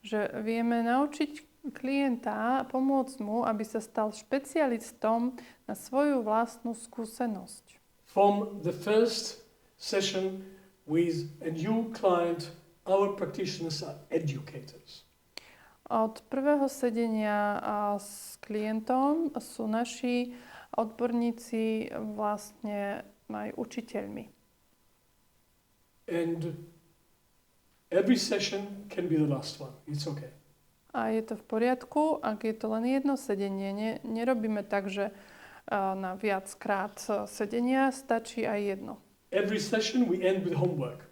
že vieme naučiť klienta, pomôcť mu, aby sa stal špecialistom na svoju vlastnú skúsenosť. From the first session with a new client, our practitioners are educators. Od prvého sedenia s klientom sú naši odborníci vlastne aj učiteľmi. And every session can be the last one. It's okay. A je to v poriadku, ak je to len jedno sedenie. Nerobíme tak, že na viackrát sedenia stačí aj jedno. Every session we end with homework.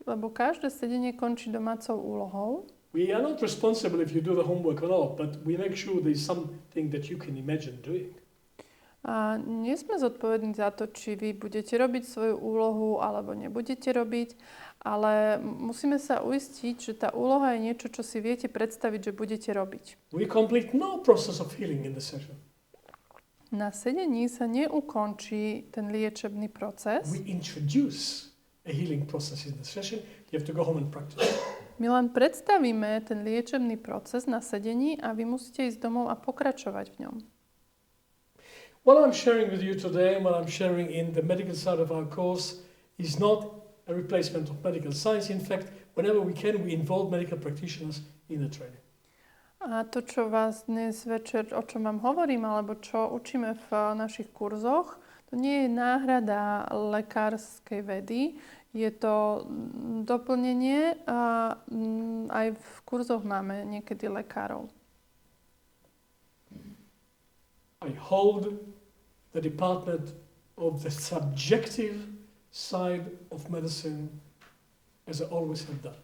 Lebo každé sedenie končí domácou úlohou. We are not responsible if you do the homework or not, but we make sure there's something that you can imagine doing. A nie sme zodpovední za to, či vy budete robiť svoju úlohu alebo nebudete robiť, ale musíme sa uistiť, že tá úloha je niečo, čo si viete predstaviť, že budete robiť. We complete no process of healing in the session. Na sedení sa neukončí ten liečebný proces. We introduce a healing process in the session. You have to go home and practice. My len predstavíme ten liečebný proces na sedení a vy musíte ísť domov a pokračovať v ňom. What I'm sharing with you today and what I'm sharing in the medical side of our course is not a replacement of medical science. In fact, whenever we can, we involve medical practitioners in the training. A to, čo vás dnes večer, o čom vám hovorím, alebo čo učíme v našich kurzoch, to nie je náhrada lekárskej vedy, je to doplnenie a aj v kurzoch máme niekedy lekárov. I hold the department of the subjective side of medicine as I always have done.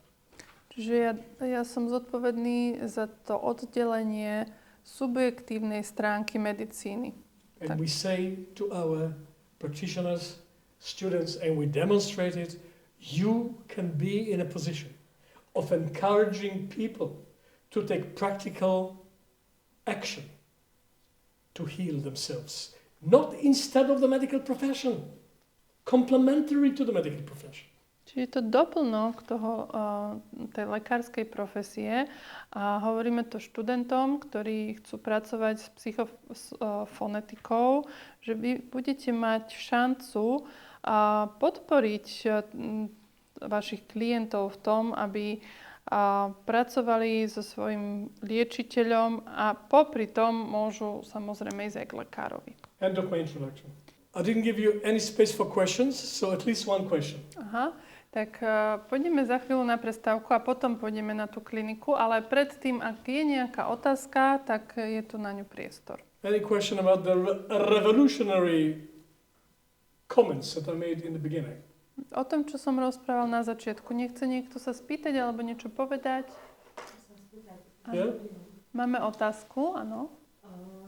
Čiže ja som zodpovedný za to oddelenie subjektívnej stránky medicíny. And we say to our practitioners, students, and we demonstrate it, you can be in a position of encouraging people to take practical action to heal themselves. Not instead of the medical profession, complementary to the medical profession. Čiže je to doplnok tej lekárskej profesie a hovoríme to študentom, ktorí chcú pracovať s psychofonetikou, že vy budete mať šancu podporiť vašich klientov v tom, aby pracovali so svojím liečiteľom a popri tom môžu samozrejme ísť aj k lekárovi. End of my introduction. I didn't give you any space for questions, so at least one question. Aha, tak pôjdeme za chvíľu na prestávku a potom pôjdeme na tú kliniku, ale predtým, ak je nejaká otázka, tak je tu na ňu priestor. Any question about the revolutionary comments that I made in the beginning? O tom, čo som rozprával na začiatku. Nechce niekto sa spýtať alebo niečo povedať? Yeah? Máme otázku, áno.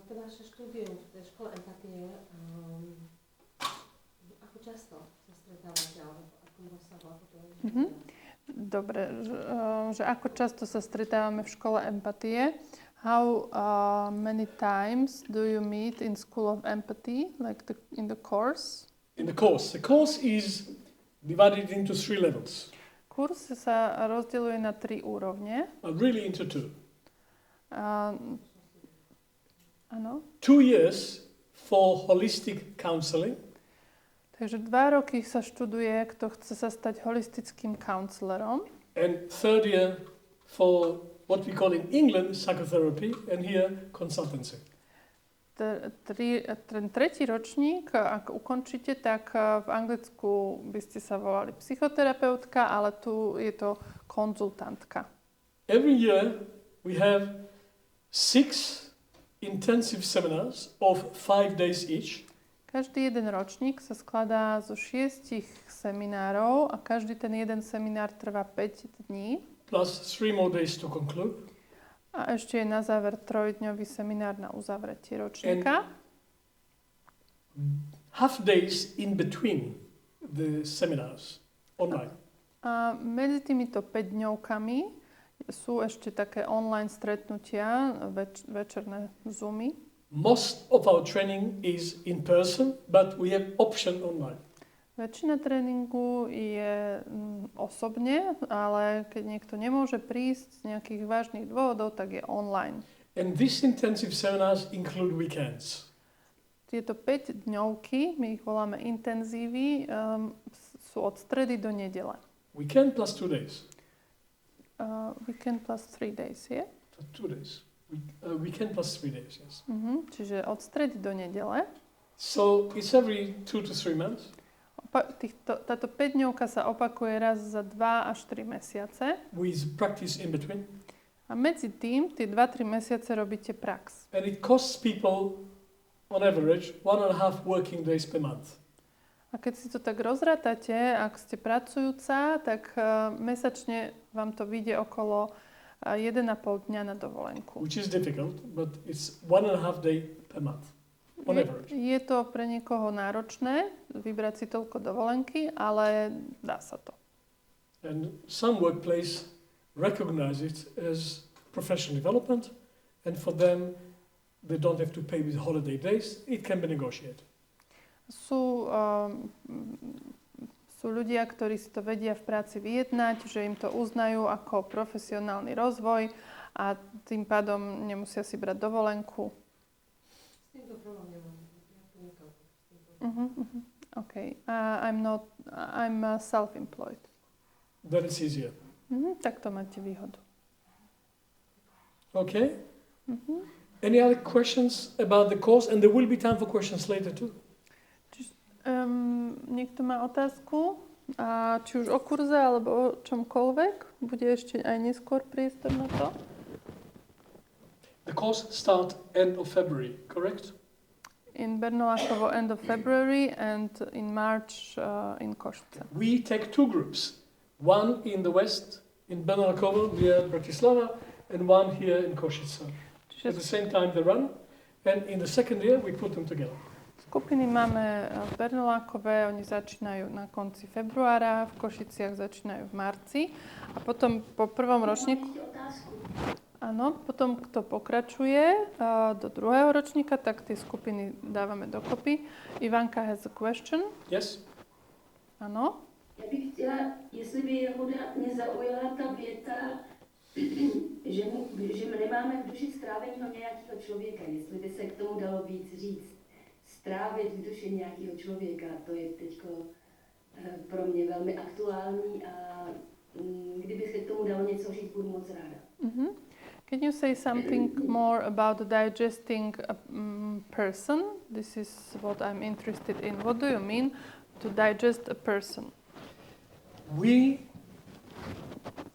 To vaše štúdium v škole empatie, ako často sa stretávate, alebo akom rozsahu, ako to je? Dobre, že ako často sa stretávame v škole empatie. How many times do you meet in School of Empathy, like in the course? In the course. The course is divided into 3 levels. Kurs sa rozdeľuje na 3 úrovne. Really into 2. Áno. 2 years for holistic counseling. Takže 2 roky sa študuje, kto chce sa stať holistickým counselorom. And 3rd year for what we call in England psychotherapy and here consultancy. ten tretí ročník, ak ukončíte, tak v Anglicku by ste sa volali psychoterapeutka, ale tu je to konzultantka. Every year we have 6 intensive seminars of 5 days each. Každý jeden ročník sa skladá zo 6 seminárov a každý ten jeden seminár trvá 5 dní. Plus 3 more days to conclude. A ešte je na záver 3-dňový seminár na uzavretie ročníka. Half days in between the seminars online. A medzi týmito 5 dňovkami sú ešte také online stretnutia, večerné Zoomy. Most of our training is in person, but we have option online. Väčšina tréningu je osobne, ale keď niekto nemôže prísť z nejakých vážnych dôvodov, tak je online. And these intensive seminars include weekends. Tieto 5 dňovky, my ich voláme intenzívy, sú od stredy do nedele. Weekend plus 2 days. Weekend plus 3 days, je? 2 days. Weekend plus 3 days, yes. Čiže od stredy do nedele. So it's every 2 to 3 months. Táto 5-dňovka sa opakuje raz za 2 až 3 mesiace. With practice in between. A medzi tým, tie 2-3 mesiace robíte prax. And it costs people, on average, 1.5 working days per month. A keď si to tak rozrátate, ak ste pracujúca, tak mesačne vám to vyjde okolo 1,5 dňa na dovolenku. Which is difficult, but it's 1.5 day per month. On average. Je to pre niekoho náročné vybrať si toľko dovolenky, ale dá sa to. And some workplace recognize it as professional development, and for them, they don't have to pay with holiday days. It can be negotiated. Sú ľudia, ktorí si to vedia v práci vyjednať, že im to uznajú ako profesionálny rozvoj a tým pádom nemusia si brať dovolenku. Okay. I'm self-employed. Then it's easier. Tak to máte výhodu. Okay. Any other questions about the course? And there will be time for questions later too. Niekto má otázku, a či už o kurze alebo o čomkoľvek. Bude ešte aj neskôr priestor na to. The course starts end of February, correct? In Bernolákovo end of February and in March in Košice. We take 2 groups. One in the west, in Bernolákovo near Bratislava, and one here in Košice. At the same time they run, and in the second year we put them together. Skupiny máme v Bernolákove, oni začínajú na konci februára, v Košiciach začínajú v marci a potom po prvom ročníku... Áno, potom kto pokračuje do druhého ročníka, tak tie skupiny dávame dokopy. Ivanka has a question. Yes? Áno. Já bych chtěla, jestli by Jehuda mě zaujala ta věta, že my nemáme v duši stráveného nějakého člověka, jestli by se k tomu dalo víc říct. Strávit v duši nějakého člověka, to je teďko pro mě velmi aktuální a kdyby se k tomu dalo něco říct, budu moc ráda. Can you say something more about digesting a person? This is what I'm interested in. What do you mean to digest a person? We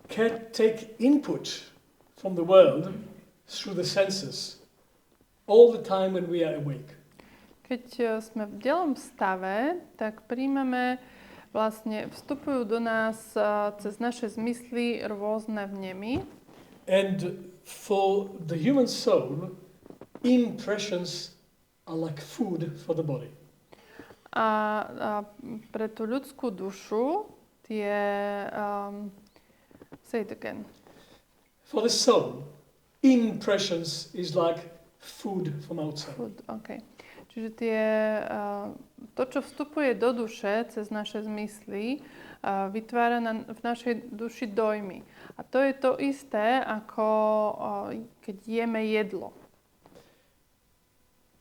can take input from the world through the senses all the time when we are awake. Keď sme v bdelom stave, tak príjmame, vlastne vstupujú do nás cez naše zmysly rôzne vnemy. And for the human soul, impressions are like food for the body. A pre tú ľudskú dušu tie... say it again. For the soul, impressions is like food from outside. Food, okay. Čiže to, čo vstupuje do duše cez naše zmysly, vytvára v našej duši dojmy. A to je to isté, ako keď jeme jedlo.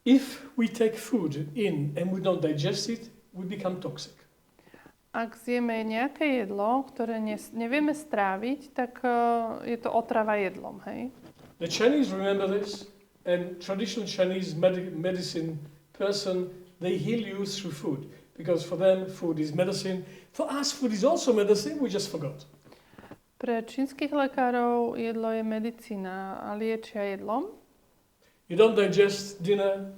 If we take food in and we don't digest it, we become toxic. Ak zjeme nejaké jedlo, ktoré nevieme stráviť, tak je to otrava jedlom, hej? The Chinese remember this and traditional Chinese medicine person, they heal you through food. Because for them, food is medicine. For us, food is also medicine, we just forgot. Pre čínskych lekárov jedlo je medicína a liečia jedlom. You don't digest dinner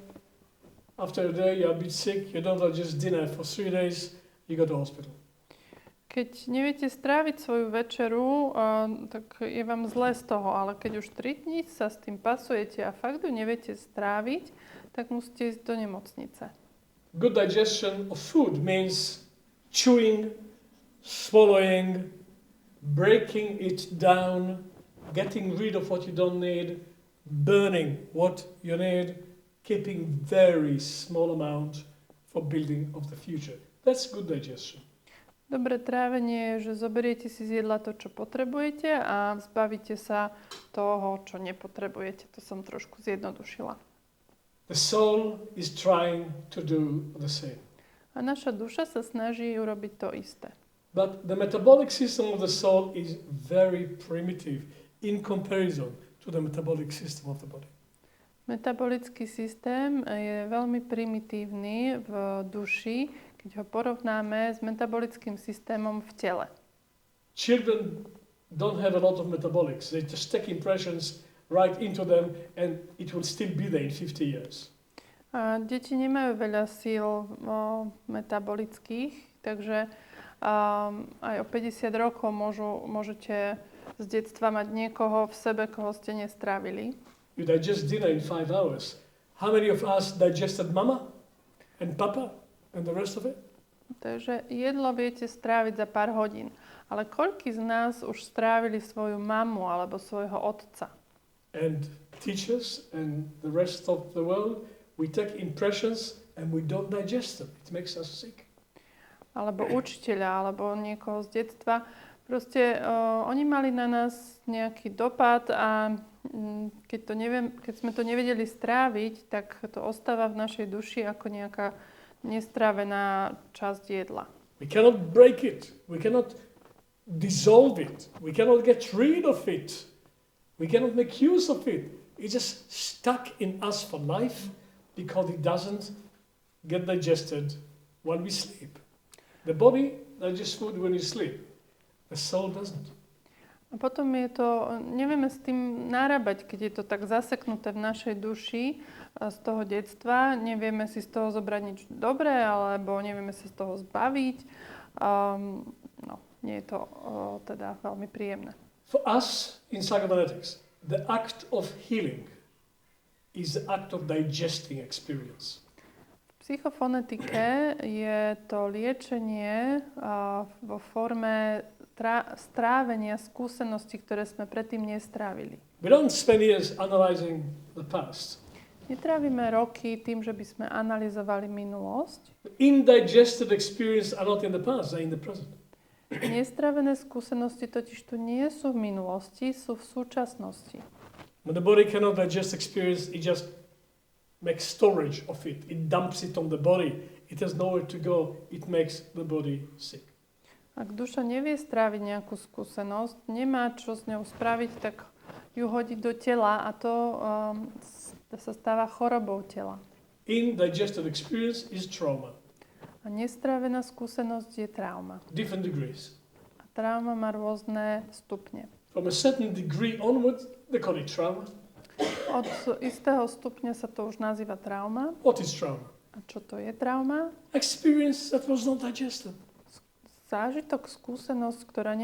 after a day, you're a bit sick. You don't digest dinner for 3 days, you go to hospital. Keď neviete stráviť svoju večeru, tak je vám zle z toho, ale keď už 3 dní sa s tým pasujete a fakt ju neviete stráviť, tak musíte ísť do nemocnice. Good digestion of food means chewing, swallowing, breaking it down, getting rid of what you don't need, burning what you need, keeping very small amount for building of the future. That's good digestion. Dobré trávenie je, že zoberiete si z jedla to, čo potrebujete a zbavíte sa toho, čo nepotrebujete. To som trošku zjednodušila. The soul is trying to do the same. A naša duša sa snaží urobiť to isté. But the metabolic system of the soul is very primitive in comparison to the metabolic system of the body. Metabolický systém je veľmi primitívny v duši, keď ho porovnáme s metabolickým systémom v tele. Children don't have a lot of metabolics. They just take impressions right into them and it will still be there in 50 years. A deti nemajú veľa síl metabolických, takže aj o 50 rokov môžete z detstva mať niekoho v sebe, koho ste nestrávili. You digest dinner in 5 hours. How many of us digested mama and papa and the rest of it? Takže jedlo viete stráviť za pár hodín. Ale koľký z nás už strávili svoju mamu alebo svojho otca? And teachers and the rest of the world, we take impressions and we don't digest them. It makes us sick. Alebo učiteľa, alebo niekoho z detstva. Proste oni mali na nás nejaký dopad a keď sme to nevedeli stráviť, tak to ostáva v našej duši ako nejaká nestrávená časť jedla. We cannot break it. We cannot dissolve it. We cannot get rid of it. We cannot make use of it. It's just stuck in us for life because it doesn't get digested when we sleep. The body digests food when you sleep. The soul doesn't. A potom je to, nevieme s tým narábať, keď je to tak zaseknuté v našej duši z toho detstva. Nevieme si z toho zobrať nič dobré, alebo nevieme sa z toho zbaviť. Nie je to teda veľmi príjemné. For us in Psychophonetics, the act of healing is the act of digesting experience. V psychofonetike je to liečenie vo forme strávenia skúseností, ktoré sme predtým nestrávili. We don't spend years analyzing the past. Netrávime roky tým, že by sme analyzovali minulosť. Indigested experiences are not in the past, they're in the present. Nestrávené skúsenosti totiž tu nie sú v minulosti, sú v súčasnosti. When the body cannot digest experience, it just makes storage of it. It dumps it on the body. It has nowhere to go. It makes the body sick. Ak duša nevie stráviť nejakú skúsenosť, nemá čo s ňou spraviť, tak ju hodí do tela a to sa stáva chorobou tela. Indigested experience is trauma. A nestrávená skúsenosť je trauma. Different degrees. A trauma má rôzne stupne. From a certain degree onward, they call it trauma. Od istého stupňa sa to už nazýva trauma. What is trauma? A čo to je trauma? Experience that was not digested. Zážitok, skúsenosť, ktorá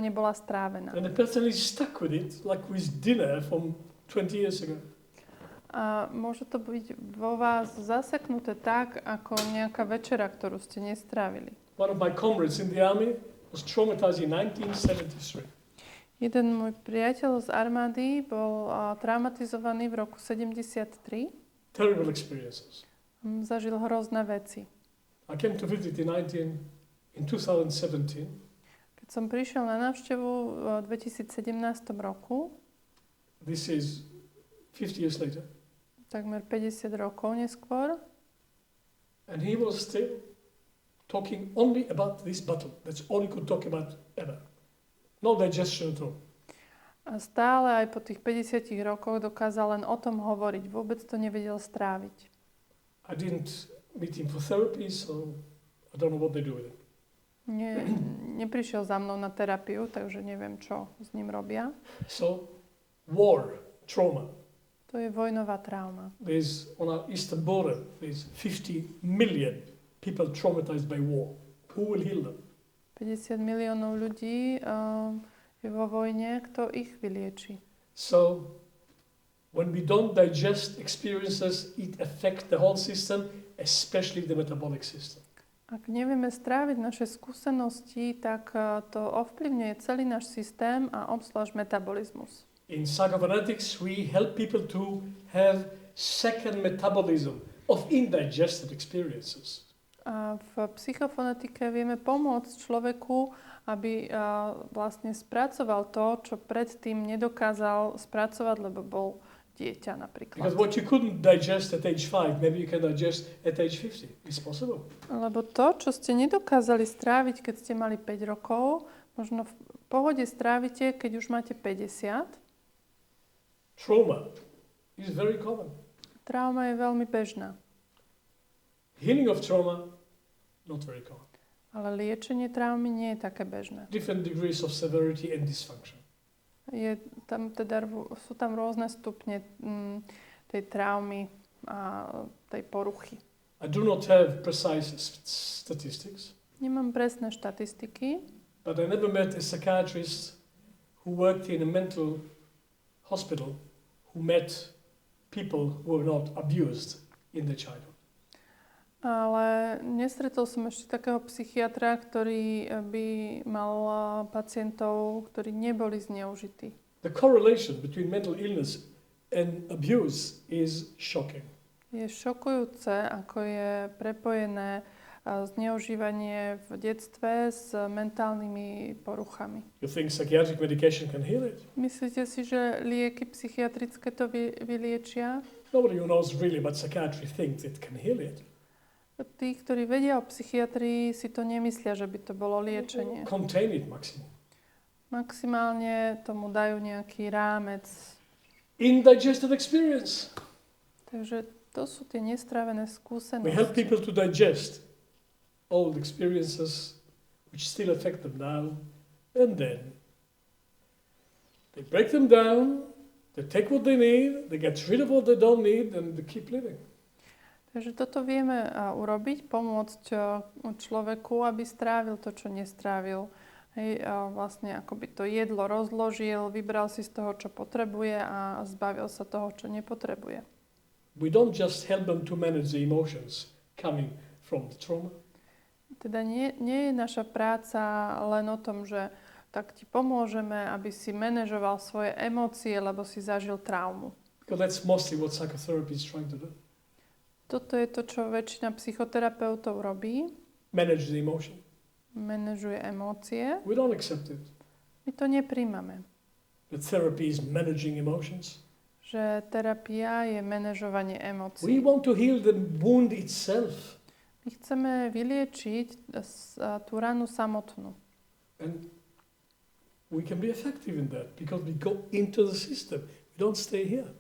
nebola strávená. And the person is stuck with it, like with dinner from 20 years ago. A môže to byť vo vás zaseknuté tak, ako nejaká večera, ktorú ste nestrávili. One of my comrades in the army was traumatized in 1973. Jeden môj priateľ z armády bol traumatizovaný v roku 73. Terrible experiences. Zažil hrozné veci. I came to visit in 2017. Keď som prišiel na návštevu v 2017 roku, this is 50 years later, takmer 50 rokov neskôr, and he was still talking only about this battle. That's all he could talk about ever. No digestion at all. A stále aj po tých 50 rokoch dokázal len o tom hovoriť. Vôbec to nevedel stráviť. I didn't meet him for therapy, so I don't know what they do with him. Neprišiel za mnou na terapiu, takže neviem, čo s ním robia. So, war, trauma. To je vojnová trauma. There's, on our eastern border, there's 50 million people traumatized by war. Who will heal them? 50 miliónov ľudí je vo vojne, kto ich vylieči. So, when we don't digest experiences, it affects the whole system, especially the metabolic system. Ak nevieme stráviť naše skúsenosti, tak to ovplyvňuje celý náš systém a obzvlášť metabolizmus. In Psychophonetics, we help people to have second metabolism of indigested experiences. A v psychofonetike vieme pomôcť človeku, aby vlastne spracoval to, čo predtým nedokázal spracovať, lebo bol dieťa napríklad. Because what you couldn't digest at age 5, maybe you can digest at age 50. It's possible. Lebo to, čo ste nedokázali stráviť, keď ste mali 5 rokov, možno v pohode strávite, keď už máte 50. Trauma is very common. Trauma je veľmi bežná. Healing of trauma, not very common. Ale liečenie traumy nie je také bežné. Different degrees of severity and dysfunction. Sú tam rôzne stupne tej traumy a tej poruchy. I do not have precise statistics. Nemám presné štatistiky. But I never met a psychiatrist who worked in a mental hospital who met people who were not abused in their childhood. Ale nestretol som ešte takého psychiatra, ktorý by mal pacientov, ktorí neboli zneužití. The correlation between mental illness and abuse is shocking. Je šokujúce, ako je prepojené zneužívanie v detstve s mentálnymi poruchami. You think psychiatric medication can heal it? Myslíte si, že lieky psychiatrické to vyliečia? Nobody who knows really about psychiatry thinks it can heal it. Tí, ktorí vedia o psychiatrii, si to nemyslia, že by to bolo liečenie. Contain it maximum. Maximálne tomu dajú nejaký rámec. Indigested experience. Takže to sú tie nestrávené skúsenosti. We help people to digest old experiences which still affect them now and then. They break them down, they take what they need, they get rid of what they don't need and they keep living. Takže toto vieme urobiť, pomôcť človeku, aby strávil to, čo nestrávil. Hej, vlastne akoby to jedlo rozložil, vybral si z toho, čo potrebuje a zbavil sa toho, čo nepotrebuje. We don't just help them to manage the emotions coming from the trauma. Teda nie je naša práca len o tom, že tak ti pomôžeme, aby si manažoval svoje emócie, lebo si zažil traumu. Because that's mostly what psychotherapy is trying to do. Toto je to, čo väčšina psychoterapeutov robí. Manage the emotion. Manažuje emócie. We don't accept it. My to nepríjmame. That therapy is managing emotions. Že terapia je manažovanie emócií. We want to heal the wound itself. My chceme vyliečiť tú ranu samotnú. And we can be effective in that because we go into the system. We don't stay here.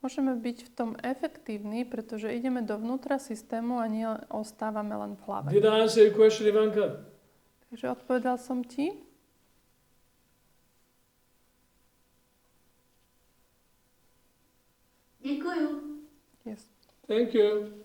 Môžeme byť v tom efektívni, pretože ideme dovnútra systému a nie ostávame len v hlave. Did I answer your question, Ivanka? Takže odpovedal som ti? Děkuju. Yes. Thank you.